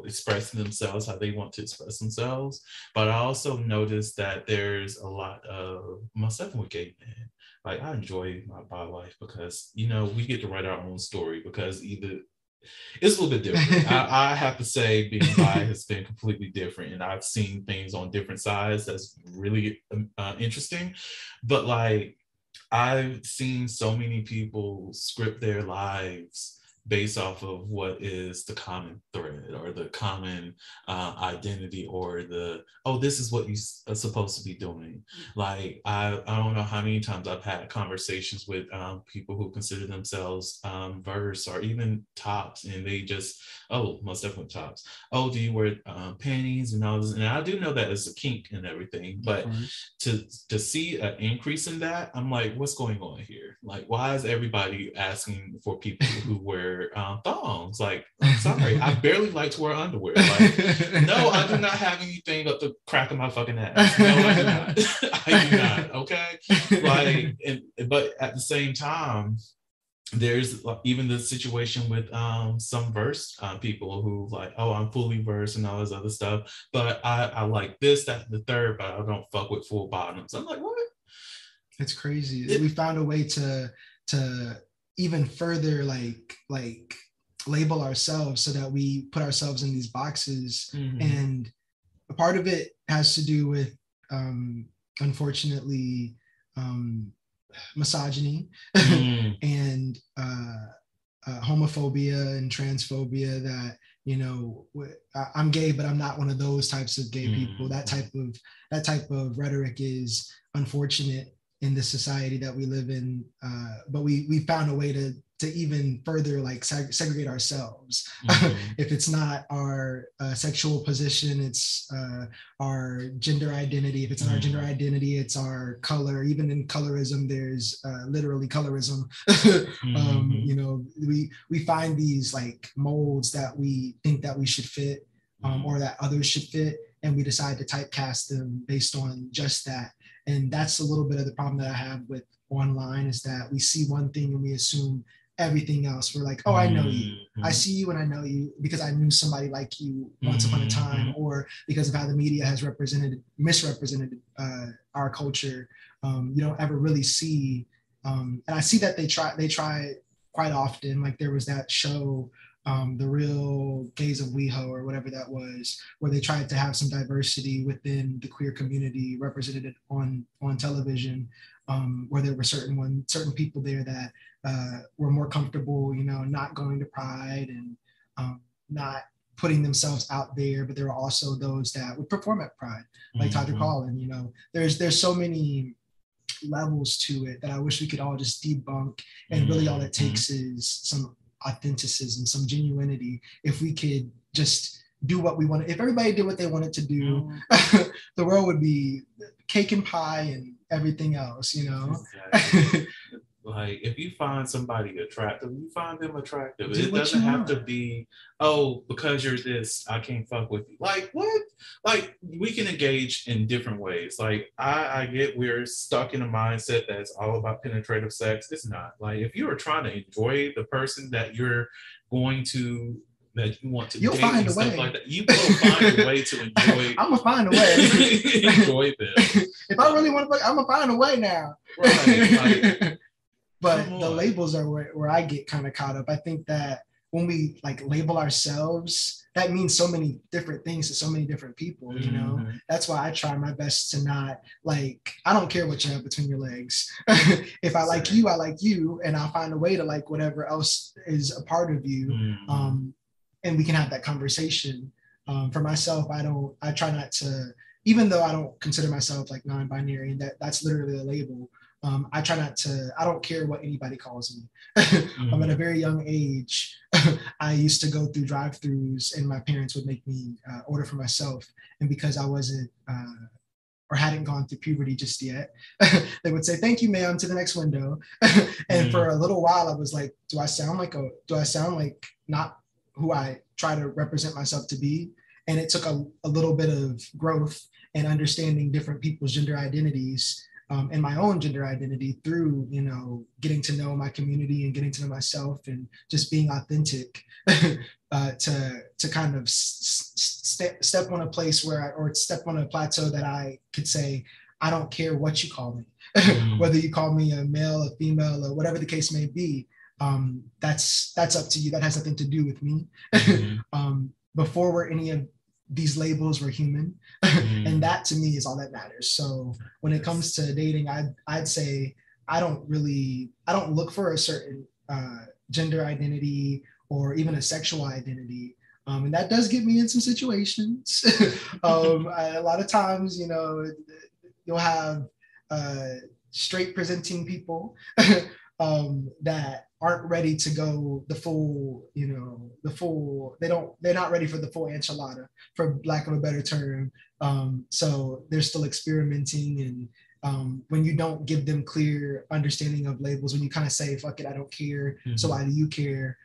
expressing themselves how they want to express themselves. But I also noticed that there's a lot of myself with gay men. Like, I enjoy my bi life because, we get to write our own story, because either It's a little bit different. I have to say, being bi has been completely different, and I've seen things on different sides that's really interesting. But like, I've seen so many people script their lives based off of what is the common thread or the common identity or the, oh, this is what you are supposed to be doing. Like, I don't know how many times I've had conversations with people who consider themselves verse or even tops, and they just, oh, most definitely tops. Oh, do you wear panties and all this? And I do know that it's a kink and everything, but to see an increase in that, I'm like, what's going on here? Like, why is everybody asking for people who wear thongs? Like, I'm sorry, I barely like to wear underwear. Like, no, I do not have anything up the crack of my fucking ass. No, I do not. I do not. Okay, like, but at the same time, there's even the situation with some verse people who like, oh, I'm fully versed and all this other stuff, but I like this, that, the third, but I don't fuck with full bottoms. I'm like, what? It's crazy. We found a way to even further like label ourselves so that we put ourselves in these boxes. And a part of it has to do with unfortunately misogyny and homophobia and transphobia, that, you know, I'm gay, but I'm not one of those types of gay people. That type of rhetoric is unfortunate in the society that we live in. But we found a way to even further like segregate ourselves. If it's not our sexual position, it's our gender identity. If it's not our gender identity, it's our color. Even in colorism, there's literally colorism. You know, we find these like molds that we think that we should fit, or that others should fit, and we decide to typecast them based on just that. And that's a little bit of the problem that I have with online, is that we see one thing and we assume everything else. We're like, oh, I know you. I see you and I know you because I knew somebody like you once upon a time, or because of how the media has misrepresented our culture. You don't ever really see, and I see that they try quite often. Like there was that show, The Real Gays of WeHo, or whatever that was, where they tried to have some diversity within the queer community represented on television, where there were certain people there that were more comfortable, you know, not going to Pride and not putting themselves out there, but there were also those that would perform at Pride, like Tyler Collin. You know, there's so many levels to it that I wish we could all just debunk, and really all it takes is some authenticism, some genuinity. If we could just do what we want, if everybody did what they wanted to do, the world would be cake and pie and everything else, you know. Exactly. Like, if you find somebody attractive, you find them attractive. It doesn't have to be, oh, because you're this, I can't fuck with you. Like, what? Like, we can engage in different ways. Like, I get we're stuck in a mindset that's all about penetrative sex. It's not. Like, if you are trying to enjoy the person that you're going to, that you want to You'll date find and a stuff way. like that, you will find a way to enjoy. I'm gonna find a way. Enjoy them. If I really want to, I'm gonna find a way now. Right. Like, but the labels are where I get kind of caught up. I think that when we like label ourselves, that means so many different things to so many different people, you know. That's why I try my best to not, like, I don't care what you have between your legs. If I like you, I like you, and I'll find a way to like whatever else is a part of you. And we can have that conversation. For myself, I try not to, even though I don't consider myself like non-binary, and that's literally a label. I try not to, I don't care what anybody calls me. I'm at a very young age. I used to go through drive-thrus and my parents would make me order for myself. And because I wasn't, or hadn't gone through puberty just yet, they would say, thank you, ma'am, to the next window. And for a little while, I was like, do I sound like not who I try to represent myself to be? And it took a little bit of growth and understanding different people's gender identities, and my own gender identity through, you know, getting to know my community and getting to know myself and just being authentic, to kind of step on a place where or step on a plateau that I could say, I don't care what you call me, whether you call me a male, a female, or whatever the case may be. that's up to you. That has nothing to do with me. Before we're any of these labels, we're human. And that to me is all that matters. So when it comes to dating, I'd say I don't look for a certain gender identity or even a sexual identity. And that does get me in some situations. A lot of times, you know, you'll have straight presenting people that aren't ready to go the full, they're not ready for the full enchilada, for lack of a better term. So they're still experimenting. And when you don't give them clear understanding of labels, when you kind of say, fuck it, I don't care, so why do you care?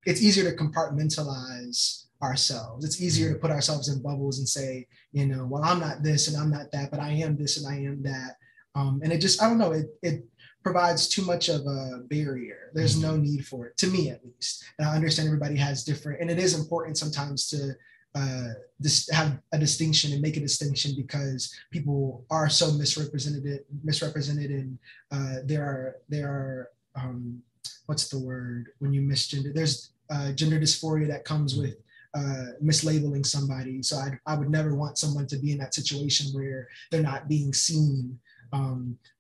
It's easier to compartmentalize ourselves. It's easier to put ourselves in bubbles and say, you know, well, I'm not this and I'm not that, but I am this and I am that. And it just, I don't know, it provides too much of a barrier. There's no need for it, to me at least. And I understand everybody has different, and it is important sometimes to have a distinction and make a distinction, because people are so misrepresented, and there are what's the word when you misgender? There's gender dysphoria that comes with mislabeling somebody. So I would never want someone to be in that situation where they're not being seen.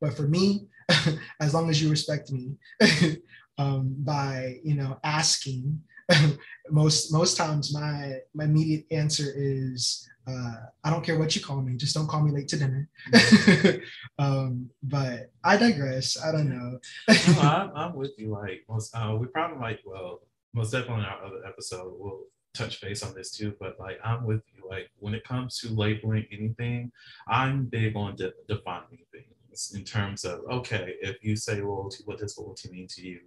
But for me, as long as you respect me by, you know, asking, most times my immediate answer is, I don't care what you call me, just don't call me late to dinner. But I digress. I don't know. No, I'm with you. Like, we probably might, well, most definitely in our other episode, we'll touch base on this too. But like, I'm with you. Like, when it comes to labeling anything, I'm big on defining things in terms of, okay, if you say loyalty, what does loyalty mean to you?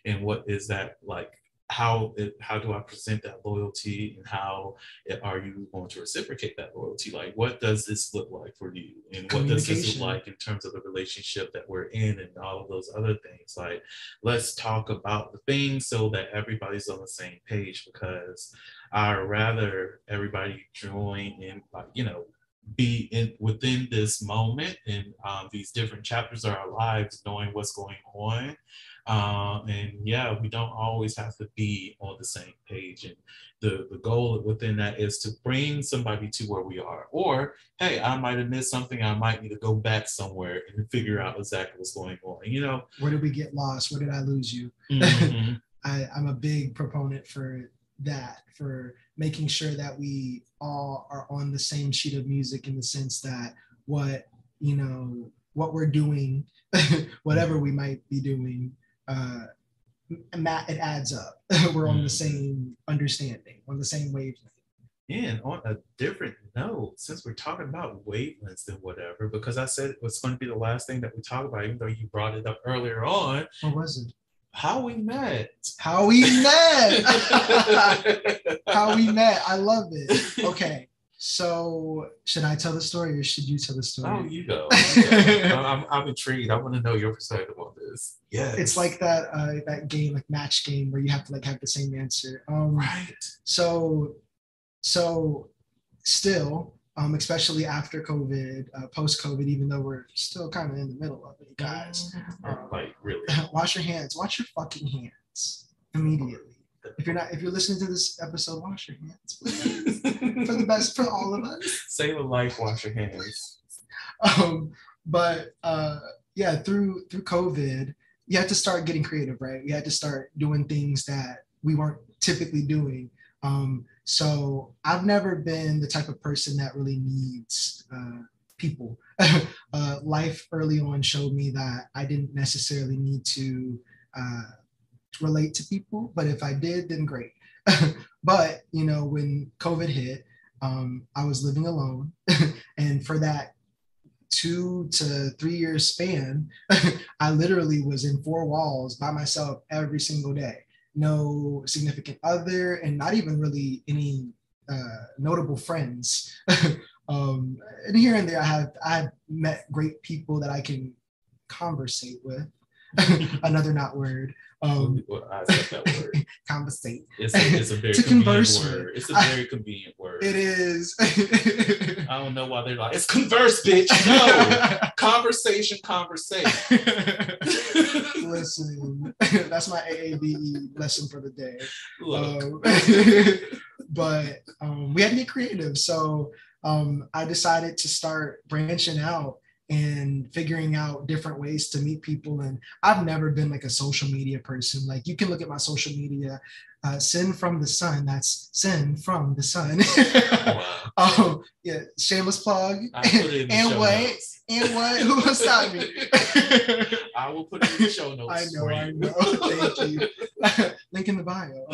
And what is that like? How do I present that loyalty, and how are you going to reciprocate that loyalty? Like, what does this look like for you? And what does this look like in terms of the relationship that we're in and all of those other things? Like, let's talk about the things so that everybody's on the same page, because I'd rather everybody join in, like, you know, be in within this moment and these different chapters of our lives, knowing what's going on. And yeah, we don't always have to be on the same page. And the goal within that is to bring somebody to where we are. Or, hey, I might have missed something. I might need to go back somewhere and figure out exactly what's going on. You know, where did we get lost? Where did I lose you? I'm a big proponent for that, for making sure that we all are on the same sheet of music, in the sense that what we're doing, whatever we might be doing, it adds up. We're on the same understanding, on the same wavelength. And on a different note, since we're talking about wavelengths and whatever, because I said it was going to be the last thing that we talk about, even though you brought it up earlier on. What was it? How we met. How we met. How we met. I love it. Okay. So should I tell the story or should you tell the story? Oh, you go. I'm intrigued. I want to know your perspective on this. Yeah. It's like that game, like match game, where you have to like have the same answer. Right. So still, especially after COVID, post-COVID, even though we're still kind of in the middle of it, guys. Like, really? Wash your hands. Wash your fucking hands immediately. If you're listening to this episode, wash your hands, please. For the best, for all of us. Save a life, wash your hands. But through COVID, you had to start getting creative, right? We had to start doing things that we weren't typically doing. So I've never been the type of person that really needs people. Life early on showed me that I didn't necessarily need to relate to people, but if I did, then great. But when COVID hit, I was living alone, and for that 2 to 3 year span, I literally was in 4 walls by myself every single day. No significant other, and not even really any notable friends. And here and there, I've met great people that I can conversate with. Another not word. Well, I said that word. Conversate. It's a very to convenient converse word. with. It's a very convenient word. It is. I don't know why they're like, it's converse, bitch. No. Conversation. Listen, lesson. That's my AAVE lesson for the day. But we had to get creative. So I decided to start branching out and figuring out different ways to meet people. And I've never been like a social media person. Like you can look at my social media, Sin from the Sun. That's Sin from the Sun. Wow. Yeah, shameless plug. I put it in the And show what? notes. And what? Who will stop me? I will put it in the show notes. I know, for I you. know. Thank you. Link in the bio.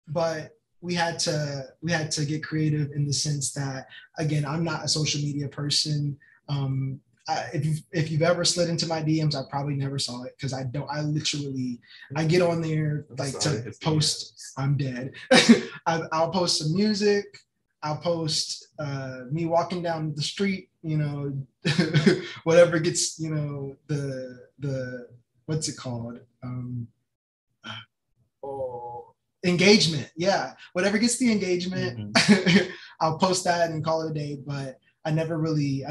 But we had to get creative in the sense that, again, I'm not a social media person. If you've ever slid into my DMs, I probably never saw it because I get on there like to post. I'm dead. I'll post some music. I'll post me walking down the street, whatever gets, the what's it called? Engagement. Yeah. Whatever gets the engagement, I'll post that and call it a day. But I never really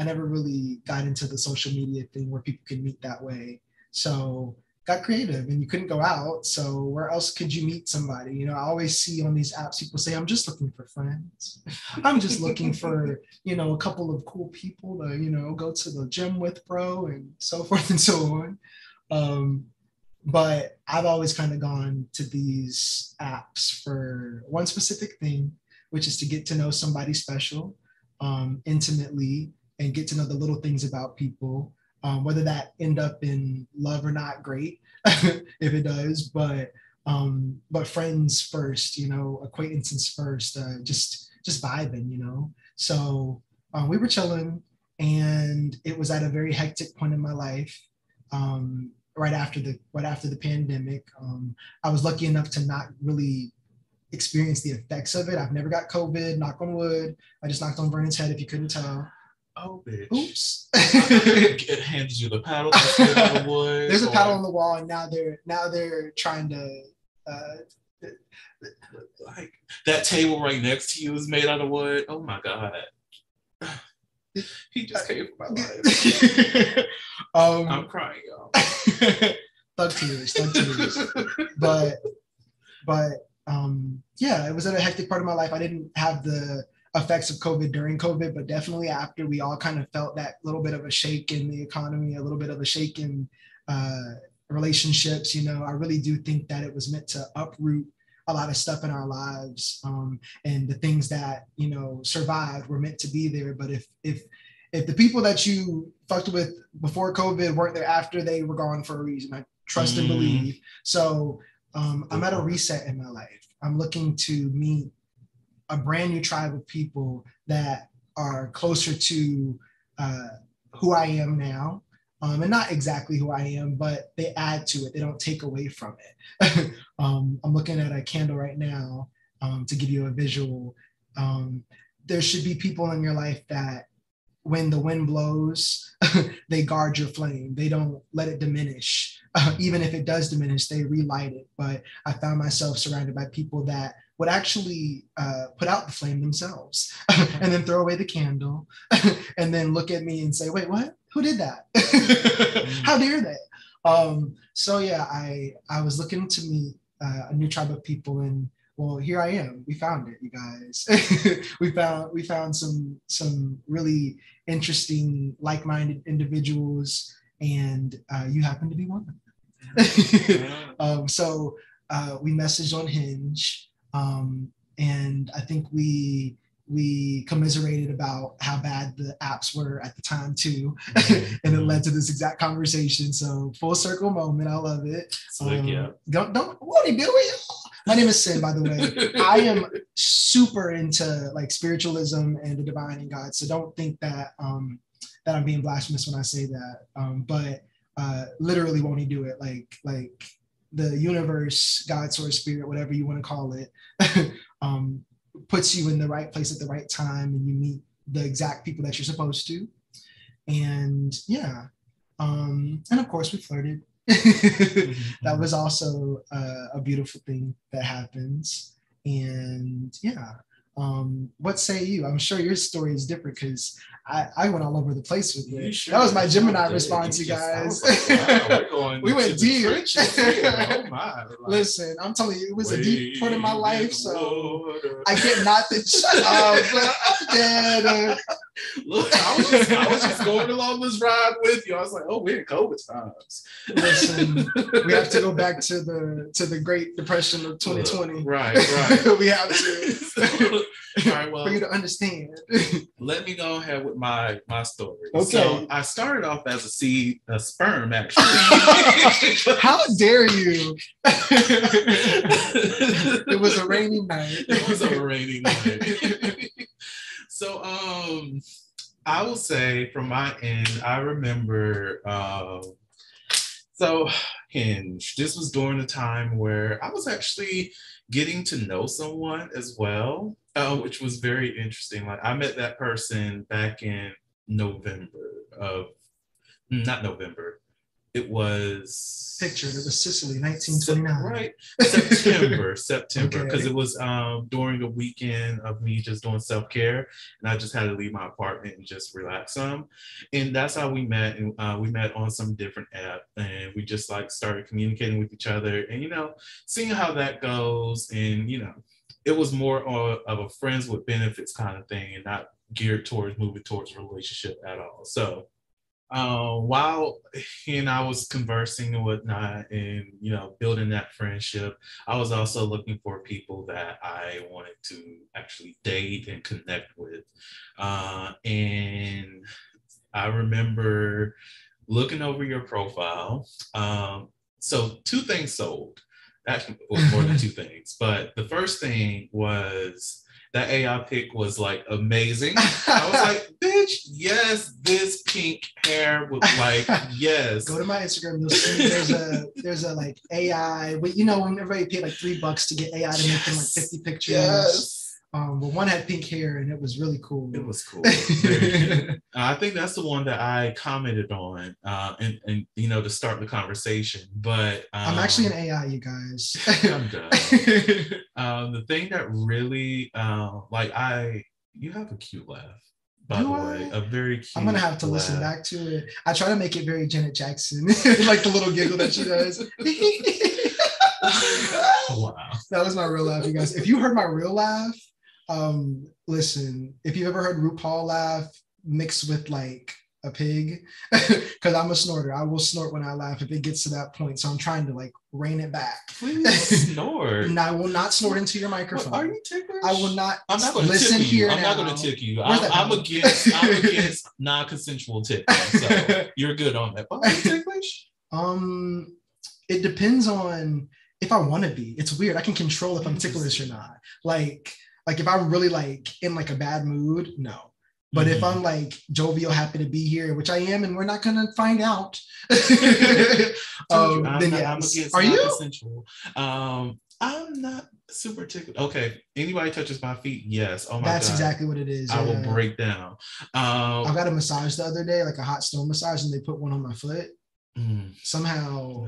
got into the social media thing where people can meet that way. So got creative, and you couldn't go out. So where else could you meet somebody? I always see on these apps, people say, I'm just looking for friends. I'm just looking for, a couple of cool people to, go to the gym with, bro, and so forth and so on. But I've always kind of gone to these apps for one specific thing, which is to get to know somebody special, intimately, and get to know the little things about people. Whether that end up in love or not, great if it does, but friends first, acquaintances first, just vibing, So we were chilling, and it was at a very hectic point in my life. Right after the pandemic, I was lucky enough to not really experience the effects of it. I've never got COVID, knock on wood. I just knocked on Vernon's head if you couldn't tell. Oh, bitch. Oops. It hands you the paddle. The wood, There's a paddle on the wall, and now they're trying to like that table right next to you is made out of wood. Oh my God. He just came for my life. I'm crying, y'all. Thug tears. But yeah, it was at a hectic part of my life. I didn't have the effects of COVID during COVID, but definitely after, we all kind of felt that little bit of a shake in the economy, a little bit of a shake in relationships. I really do think that it was meant to uproot a lot of stuff in our lives, and the things that survived were meant to be there. But if the people that you fucked with before COVID weren't there after, they were gone for a reason. I trust and believe. So I'm at a reset in my life. I'm looking to meet a brand new tribe of people that are closer to who I am now. And not exactly who I am, but they add to it. They don't take away from it. I'm looking at a candle right now to give you a visual. There should be people in your life that when the wind blows, they guard your flame. They don't let it diminish. Even if it does diminish, they relight it. But I found myself surrounded by people that would actually put out the flame themselves and then throw away the candle and then look at me and say, wait, what? Who did that? How dare they? So yeah, I was looking to meet a new tribe of people, and well, here I am. We found it, you guys. we found some really interesting, like-minded individuals, and you happen to be one of them. So we messaged on Hinge, and I think we commiserated about how bad the apps were at the time too, and it led to this exact conversation. So full circle moment. I love it. Slick, yeah. Don't what are you doing? My name is Sin, by the way. I am super into like spiritualism and the divine and God. So don't think that that I'm being blasphemous when I say that. But literally, won't he do it? Like the universe, God, source, spirit, whatever you want to call it, puts you in the right place at the right time, and you meet the exact people that you're supposed to. And yeah, and of course we flirted. That was also a beautiful thing that happens. And yeah, What say you? I'm sure your story is different because I went all over the place with it. Sure that was my Gemini did. response, you guys. Like, wow, we're going we went deep. Oh my! Like, listen, I'm telling you, it was a deep point in my life. So I get not to shut up. I'm dead. Look, I was just going along this ride with you. I was like, oh, we're in COVID times. Listen, we have to go back to the Great Depression of 2020. Right. We have to. All right, well, for you to understand. Let me go ahead with my story. Okay. So I started off as a sperm, actually. How dare you? It was a rainy night. It was a rainy night. So I will say from my end, I remember so Hinge. This was during the time where I was actually getting to know someone as well, which was very interesting. Like I met that person back in not November. It was pictured. It was Sicily, 1929. Right, September, because it was during the weekend of me just doing self-care, and I just had to leave my apartment and just relax some, and that's how we met. And we met on some different app, and we just like started communicating with each other, and seeing how that goes, and it was more of a friends with benefits kind of thing, and not geared towards moving towards a relationship at all. So while he and I was conversing and whatnot, and building that friendship, I was also looking for people that I wanted to actually date and connect with. And I remember looking over your profile. So 2 things sold. Actually, it was more than 2 things, but the first thing was that AI pic was like amazing. I was like, bitch, yes, this pink hair was like, yes. Go to my Instagram, you'll see there's a like AI, but when everybody paid like $3 to get AI to make them like 50 pictures. Yes. But one had pink hair and it was really cool. It was cool. I think that's the one that I commented on, and to start the conversation. But I'm actually an AI, you guys. I'm done. The thing that really, you have a cute laugh. By the way, a very cute. I'm gonna have to listen back to it. I try to make it very Janet Jackson, like the little giggle that she does. Wow, that was my real laugh, you guys. If you heard my real laugh, listen. If you've ever heard RuPaul laugh mixed with like a pig, because I'm a snorter. I will snort when I laugh if it gets to that point. So I'm trying to like rein it back. Please snort. And I will not snort into your microphone. What, are you ticklish? I will not. I'm not going to listen tickle you. here. I'm now. not going to tickle you. I'm against non-consensual tickling. So you're good on that. Are you ticklish? It depends on if I want to be. It's weird. I can control if I'm ticklish or not. Like if I'm really like in like a bad mood, no. But if I'm like jovial, happy to be here, which I am, and we're not gonna find out, then yes. I'm against Are you? Non-consensual. I'm not super tickled. Okay, anybody touches my feet, yes. Oh my That's God. exactly what it is. I will break down. I got a massage the other day, like a hot stone massage, and they put one on my foot. Somehow,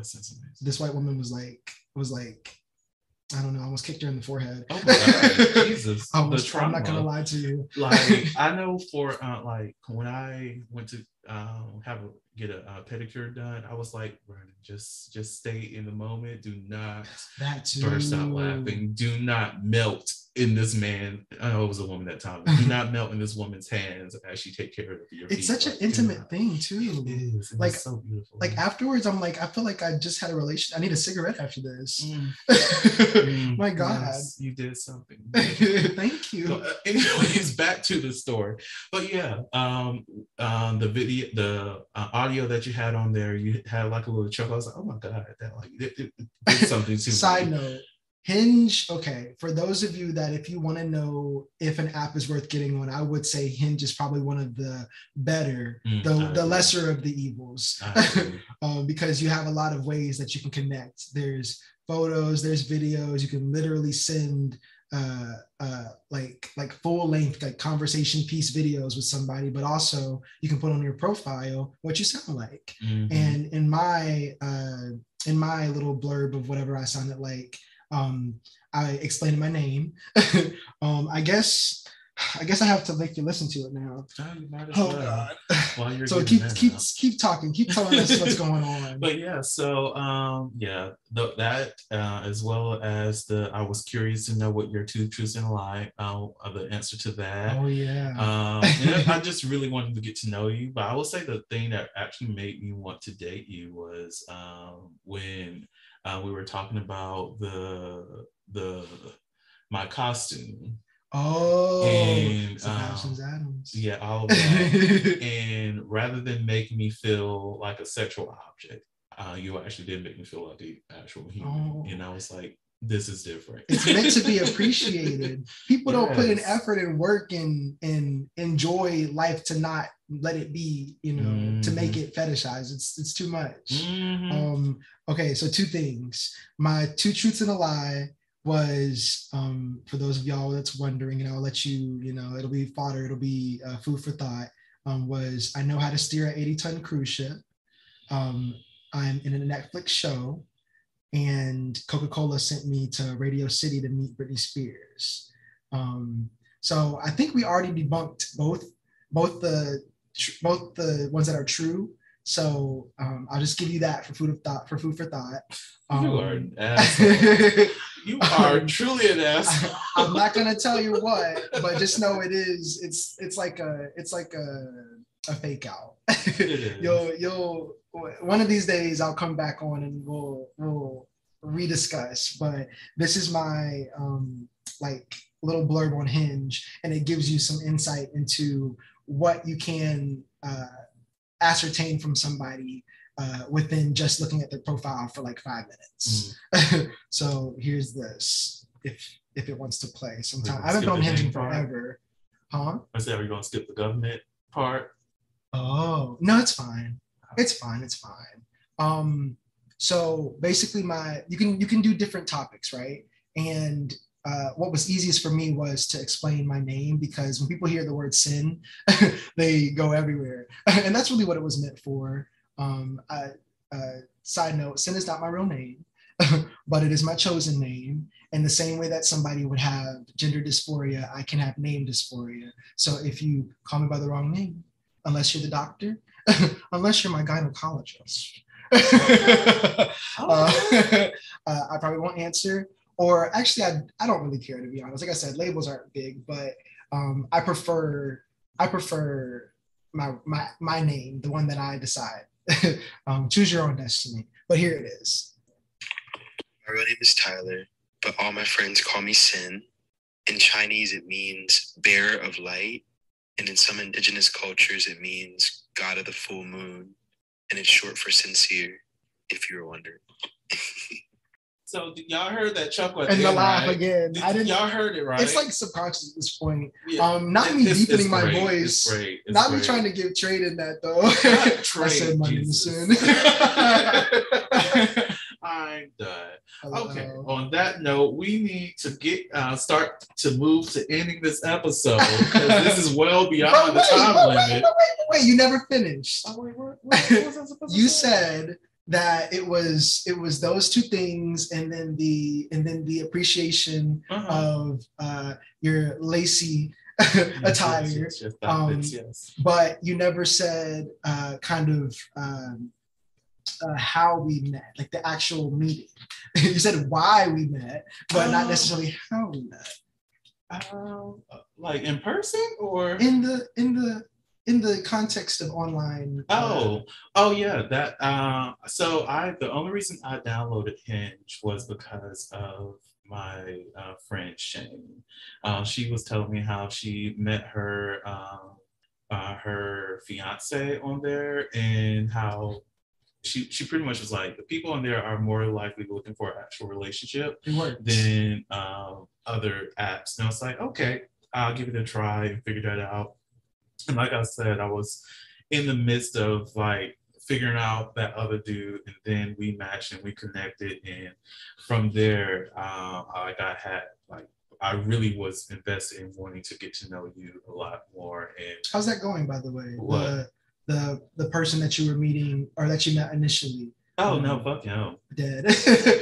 this white woman was like, I don't know, I almost kicked her in the forehead. Oh my God, Jesus. I'm not gonna lie to you. Like I know for like when I went to get a pedicure done, I was like, Vernon, just stay in the moment. Do not burst out laughing. Do not melt in this man. I know it was a woman that time. Do not melt in this woman's hands as she take care of your feet. It's such an intimate thing too. It is. Like so beautiful. Like afterwards, I'm like, I feel like I just had a relation. I need a cigarette after this. My God, yes, you did something. Thank you. So, anyways, back to the story. But yeah, the video, the audio that you had on there, you had like a little chuckle. I was like, oh my God, that like it did something to me. Side note. Hinge, okay, for those of you that if you want to know if an app is worth getting on, I would say Hinge is probably one of the better, the lesser of the evils, because you have a lot of ways that you can connect. There's photos, there's videos, you can literally send like full length like conversation piece videos with somebody, but also you can put on your profile what you sound like. And in my little blurb of whatever I sounded like, I explained my name. I guess I have to make you listen to it now. Oh, you might as Oh well. God. While you're So getting keep talking, keep telling us what's going on. But yeah, so that as well as I was curious to know what your two truths and a lie, the answer to that. Oh yeah. And I just really wanted to get to know you. But I will say the thing that actually made me want to date you was when we were talking about my costume. Oh, and Sebastian Adams. Yeah, all of that. And rather than making me feel like a sexual object, you actually did make me feel like the actual human. And I was like, this is different. It's meant to be appreciated. People don't put in effort and work and enjoy life to not let it be, to make it fetishized. It's too much. Okay, so two things. My two truths and a lie was, for those of y'all that's wondering, and I'll let you, it'll be fodder, it'll be food for thought, was I know how to steer an 80-ton cruise ship. I'm in a Netflix show, and Coca-Cola sent me to Radio City to meet Britney Spears. So I think we already debunked both the ones that are true. So I'll just give you that for food for thought. You are an asshole. You are truly an asshole. I'm not gonna tell you what, but just know it's like a fake out. It is. You'll one of these days I'll come back on and we'll rediscuss. But this is my like little blurb on Hinge, and it gives you some insight into what you can ascertain from somebody within just looking at their profile for like 5 minutes. So here's this, if it wants to play sometime. I haven't been on Hinge in forever. Huh? I said, are you going to skip the government part? Oh, no, it's fine. It's fine. So basically you can do different topics, right? And what was easiest for me was to explain my name, because when people hear the word sin, they go everywhere. And that's really what it was meant for. Side note, sin is not my real name, but it is my chosen name. And the same way that somebody would have gender dysphoria, I can have name dysphoria. So if you call me by the wrong name, unless you're the doctor, unless you're my gynecologist, I probably won't answer. Or actually, I don't really care, to be honest. Like I said, labels aren't big, but I prefer my name, the one that I decide. Choose your own destiny. But here it is. My real name is Tyler, but all my friends call me Sin. In Chinese, it means bearer of light. And in some indigenous cultures, it means god of the full moon. And it's short for sincere, if you were wondering. So y'all heard that chuckle at and the the end, laugh right? again. Y'all heard it, right? It's like subconscious at this point. Yeah. Not me deepening my great. voice. It's great. Not me trying to give trade in that though. Trade, I said my name is Sin. I'm done. Hello. Okay. On that note, we need to get start to move to ending this episode, because this is well beyond the time limit. Wait, you never finished. Oh, wait, what was I supposed to You say? said that it was those two things, and then the appreciation of your lacy attire. Yes, that fits, yes. But you never said kind of how we met, like the actual meeting. You said why we met, but not necessarily how we met. Like in person or In the context of online. Oh yeah, that so the only reason I downloaded Hinge was because of my friend Shane. She was telling me how she met her fiance on there, and how she pretty much was like, the people on there are more likely looking for an actual relationship than other apps. And I was like, okay, I'll give it a try and figure that out. And like I said, I was in the midst of like figuring out that other dude, and then we matched and we connected, and from there, I really was invested in wanting to get to know you a lot more. And how's that going, by the way? What? The person that you were meeting, or that you met initially. Oh no, fuck him. Dead.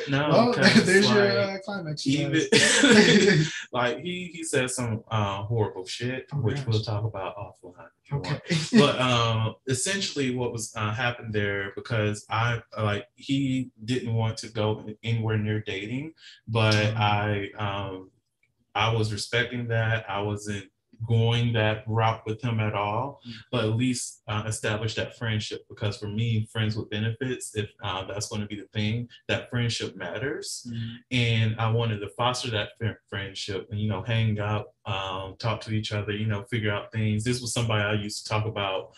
No, well, 'cause, there's like, your climax. you Even guys. like he said some horrible shit, Oh, which gosh. we'll talk about offline if you Okay. want. But essentially, what was happened there, because I like he didn't want to go anywhere near dating, but I was respecting that. I wasn't going that route with him at all, but at least establish that friendship, because for me, friends with benefits, if that's going to be the thing, that friendship matters. And I wanted to foster that friendship and, hang out, talk to each other, figure out things. This was somebody I used to talk about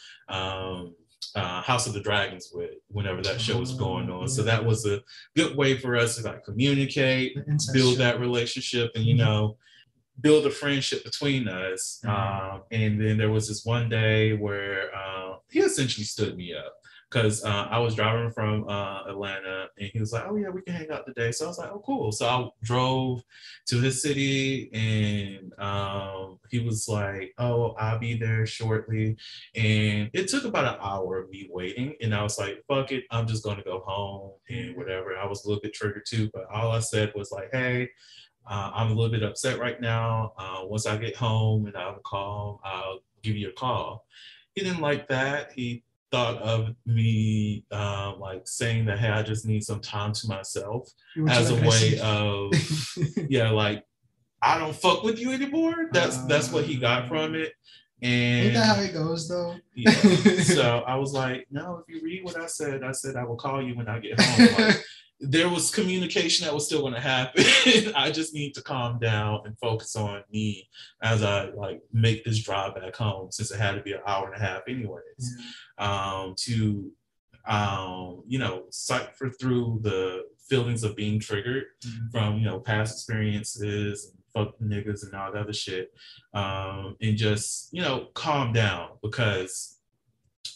House of the Dragons with whenever that show was going on. So that was a good way for us to like communicate, build that relationship, and build a friendship between us. And then there was this one day where he essentially stood me up, because I was driving from Atlanta, and he was like, oh yeah, we can hang out today. So I was like, oh cool. So I drove to his city, and he was like, oh, I'll be there shortly. And it took about an hour of me waiting, and I was like, fuck it, I'm just gonna go home and whatever. I was a little bit triggered too, but all I said was like, hey, I'm a little bit upset right now. Once I get home and I'm calm, I'll give you a call. He didn't like that. He thought of me like saying that, hey, I just need some time to myself, as a way of, yeah, like, I don't fuck with you anymore. That's what he got from it. And ain't that how it goes though? Yeah. So I was like, no, if you read what I said I will call you when I get home. Like, there was communication that was still going to happen. I just need to calm down and focus on me as I like make this drive back home, since it had to be an hour and a half anyways, to cipher through the feelings of being triggered from past experiences and fuck niggas and all that other shit, and just calm down, because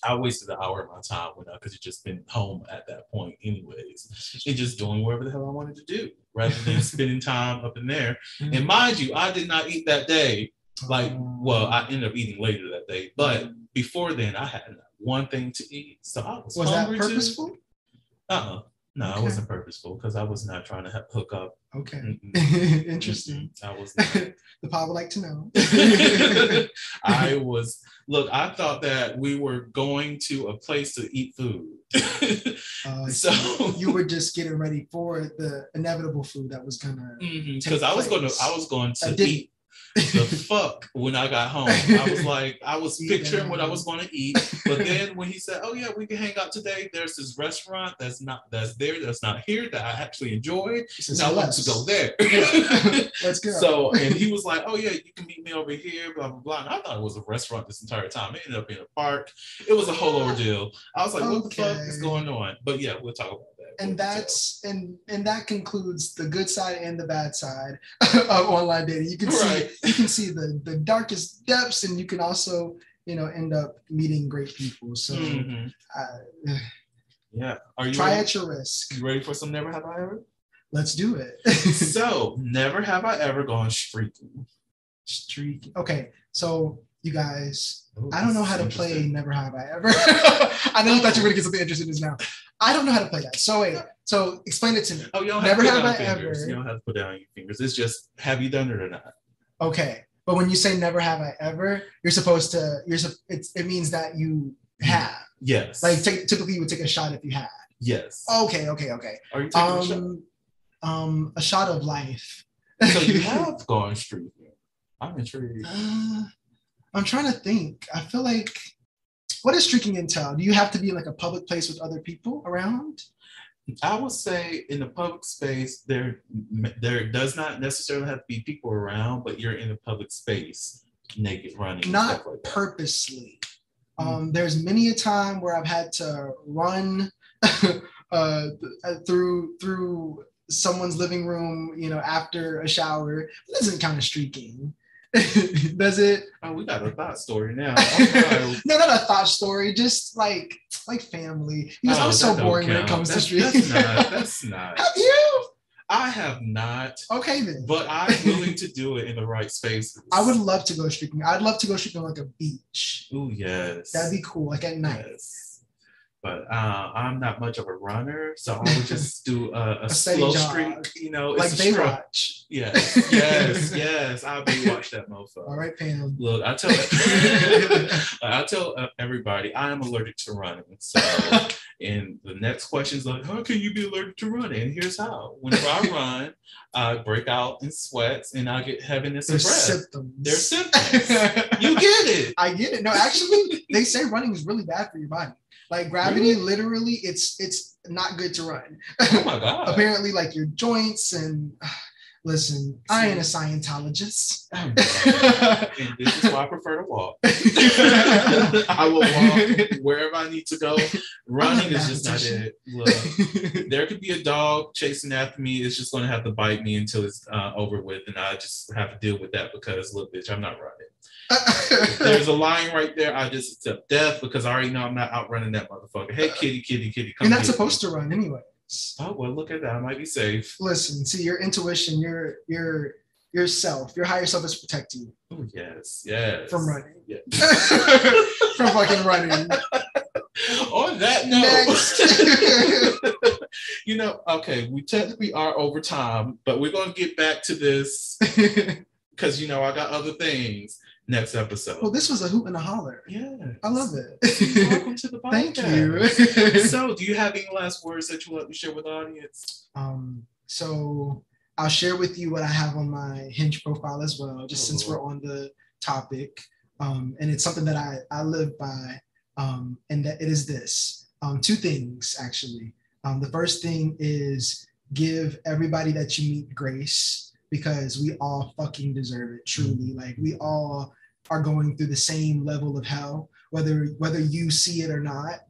I wasted an hour of my time when I could have just been home at that point anyways, and just doing whatever the hell I wanted to do, rather than spending time up in there. And mind you, I did not eat that day. Like, well, I ended up eating later that day, but before then I had one thing to eat. So I was hungry. Was that purposeful? Too. No, okay. It wasn't purposeful, because I was not trying to hook up. Okay. Interesting. I was not. The pod would like to know. I thought that we were going to a place to eat food. So you were just getting ready for the inevitable food that was gonna because I was going to eat the fuck when I got home. I was picturing what I was going to eat, but then when he said, oh yeah, we can hang out today, there's this restaurant that's not here that I actually enjoyed, and I wanted to go there. Let's go. So, and he was like, oh yeah, you can meet me over here, blah blah blah. And I thought it was a restaurant this entire time. It ended up being a park. It was a whole ordeal. I was like, what the fuck is going on? But yeah, we'll talk about that. And that concludes the good side and the bad side of online dating. You can see the darkest depths, and you can also end up meeting great people. So yeah, are you try ready? at your risk. You ready for some never have I ever? Let's do it. So never have I ever gone streaking. Okay, so you guys, I don't know how to play Never Have I Ever. I know you thought you were gonna get something interesting in this now. I don't know how to play that. So wait, so explain it to me. Oh, you don't have to put down fingers. You don't have to put down your fingers. It's just, have you done it or not? Okay, but when you say never have I ever, it means that you have. Yes. Like typically you would take a shot if you had. Yes. Okay. Are you taking a shot? A shot of life. So you have gone streaking. I'm intrigued. I'm trying to think. I feel like, what does streaking entail? Do you have to be in like a public place with other people around? I would say in the public space, there does not necessarily have to be people around, but you're in a public space, naked, running. Not like purposely. There's many a time where I've had to run through someone's living room, after a shower. It doesn't count as streaking. Does it? Oh, we got a thought story now. No, not a thought story. Just like family. Because I'm so boring when it comes to streaking. That's not. Have you? I have not. Okay then. But I'm willing to do it in the right spaces. I would love to go streaking. I'd love to go streaking on like a beach. Oh yes. That'd be cool. Like at night. Yes. But I'm not much of a runner, so I would just do a steady slow jog. streak. You know, Like it's a stroke. Baywatch. Yes. I'll Baywatch that mofo. All right, Pam. Look, I tell everybody I am allergic to running. So, and the next question is like, how can you be allergic to running? And here's how. Whenever I run, I break out in sweats and I get heaviness of breath. Symptoms. There's symptoms. You get it. I get it. No, actually, they say running is really bad for your body. Like gravity, literally, it's not good to run. Oh my God. Apparently, like your joints and listen, I ain't a Scientologist. And this is why I prefer to walk. I will walk wherever I need to go. Running is just not it. Look, there could be a dog chasing after me. It's just going to have to bite me until it's over with. And I just have to deal with that because, look, bitch, I'm not running. If there's a lion right there, I just accept death because I already know I'm not outrunning that motherfucker. Hey, kitty, come You're not supposed to run anyway. Oh, well, look at that. I might be safe. Listen, see, your intuition, your self, your higher self is protecting you. Oh, yes. From running. Yeah. From fucking running. On that note, you know, okay, we technically are over time, but we're going to get back to this because, you know, I got other things next episode. Well, this was a hoot and a holler. Yeah. I love it. Welcome to the podcast. Thank you. So, do you have any last words that you want to share with the audience? So I'll share with you what I have on my Hinge profile as well, just since we're on the topic. And it's something that I live by, and that it is this. Two things, actually. The first thing is give everybody that you meet grace, because we all fucking deserve it, truly. Like, we all are going through the same level of hell, whether you see it or not.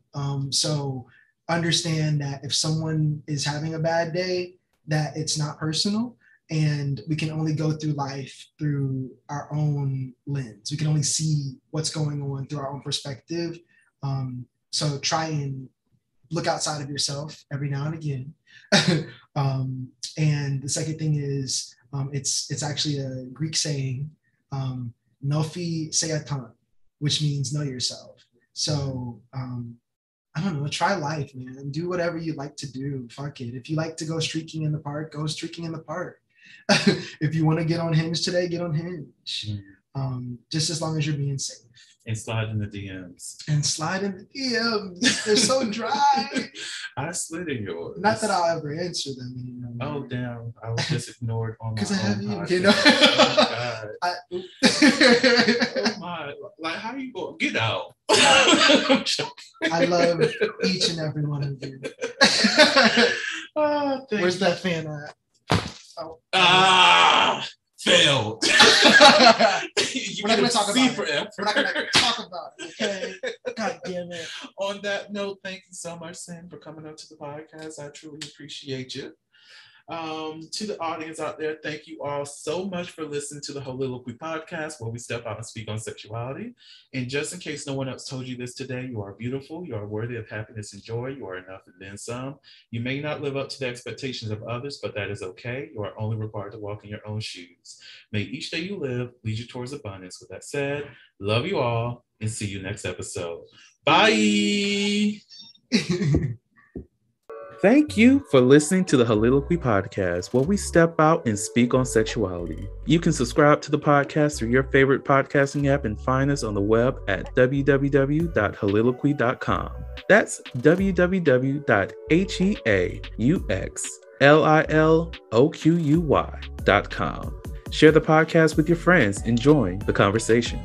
So understand that if someone is having a bad day, that it's not personal, and we can only go through life through our own lens. We can only see what's going on through our own perspective. So try and look outside of yourself every now and again. And the second thing is, it's actually a Greek saying, "Nophi seatan," which means know yourself. So I don't know, try life, man. Do whatever you like to do. Fuck it. If you like to go streaking in the park, go streaking in the park. If you want to get on Hinge today, get on Hinge. Just as long as you're being safe. And slide in the DMs. They're so dry. I slid in yours. Not that I'll ever answer them. You know. Oh, damn. I was just ignored on my Because I have you. podcast. You know? Oh, my. Like, how you going? Get out. I'm joking. I love each and every one of you. Where's that fan at? Oh. Failed. We're not going to talk about it. Forever. We're not going to talk about it, okay? God damn it. On that note, thank you so much, Sin, for coming up to the podcast. I truly appreciate you. To the audience out there, thank you all so much for listening to the Holiloquy podcast, where we step out and speak on sexuality. And just in case no one else told you this today, you are beautiful, you are worthy of happiness and joy, you are enough and then some. You may not live up to the expectations of others, but that is okay. You are only required to walk in your own shoes. May each day you live lead you towards abundance. With that said, love you all and see you next episode. Bye. Thank you for listening to the Holiloquy podcast, where we step out and speak on sexuality. You can subscribe to the podcast through your favorite podcasting app and find us on the web at www.holiloquy.com. That's www.HEAUXLILOQUY.com. Share the podcast with your friends and join the conversation.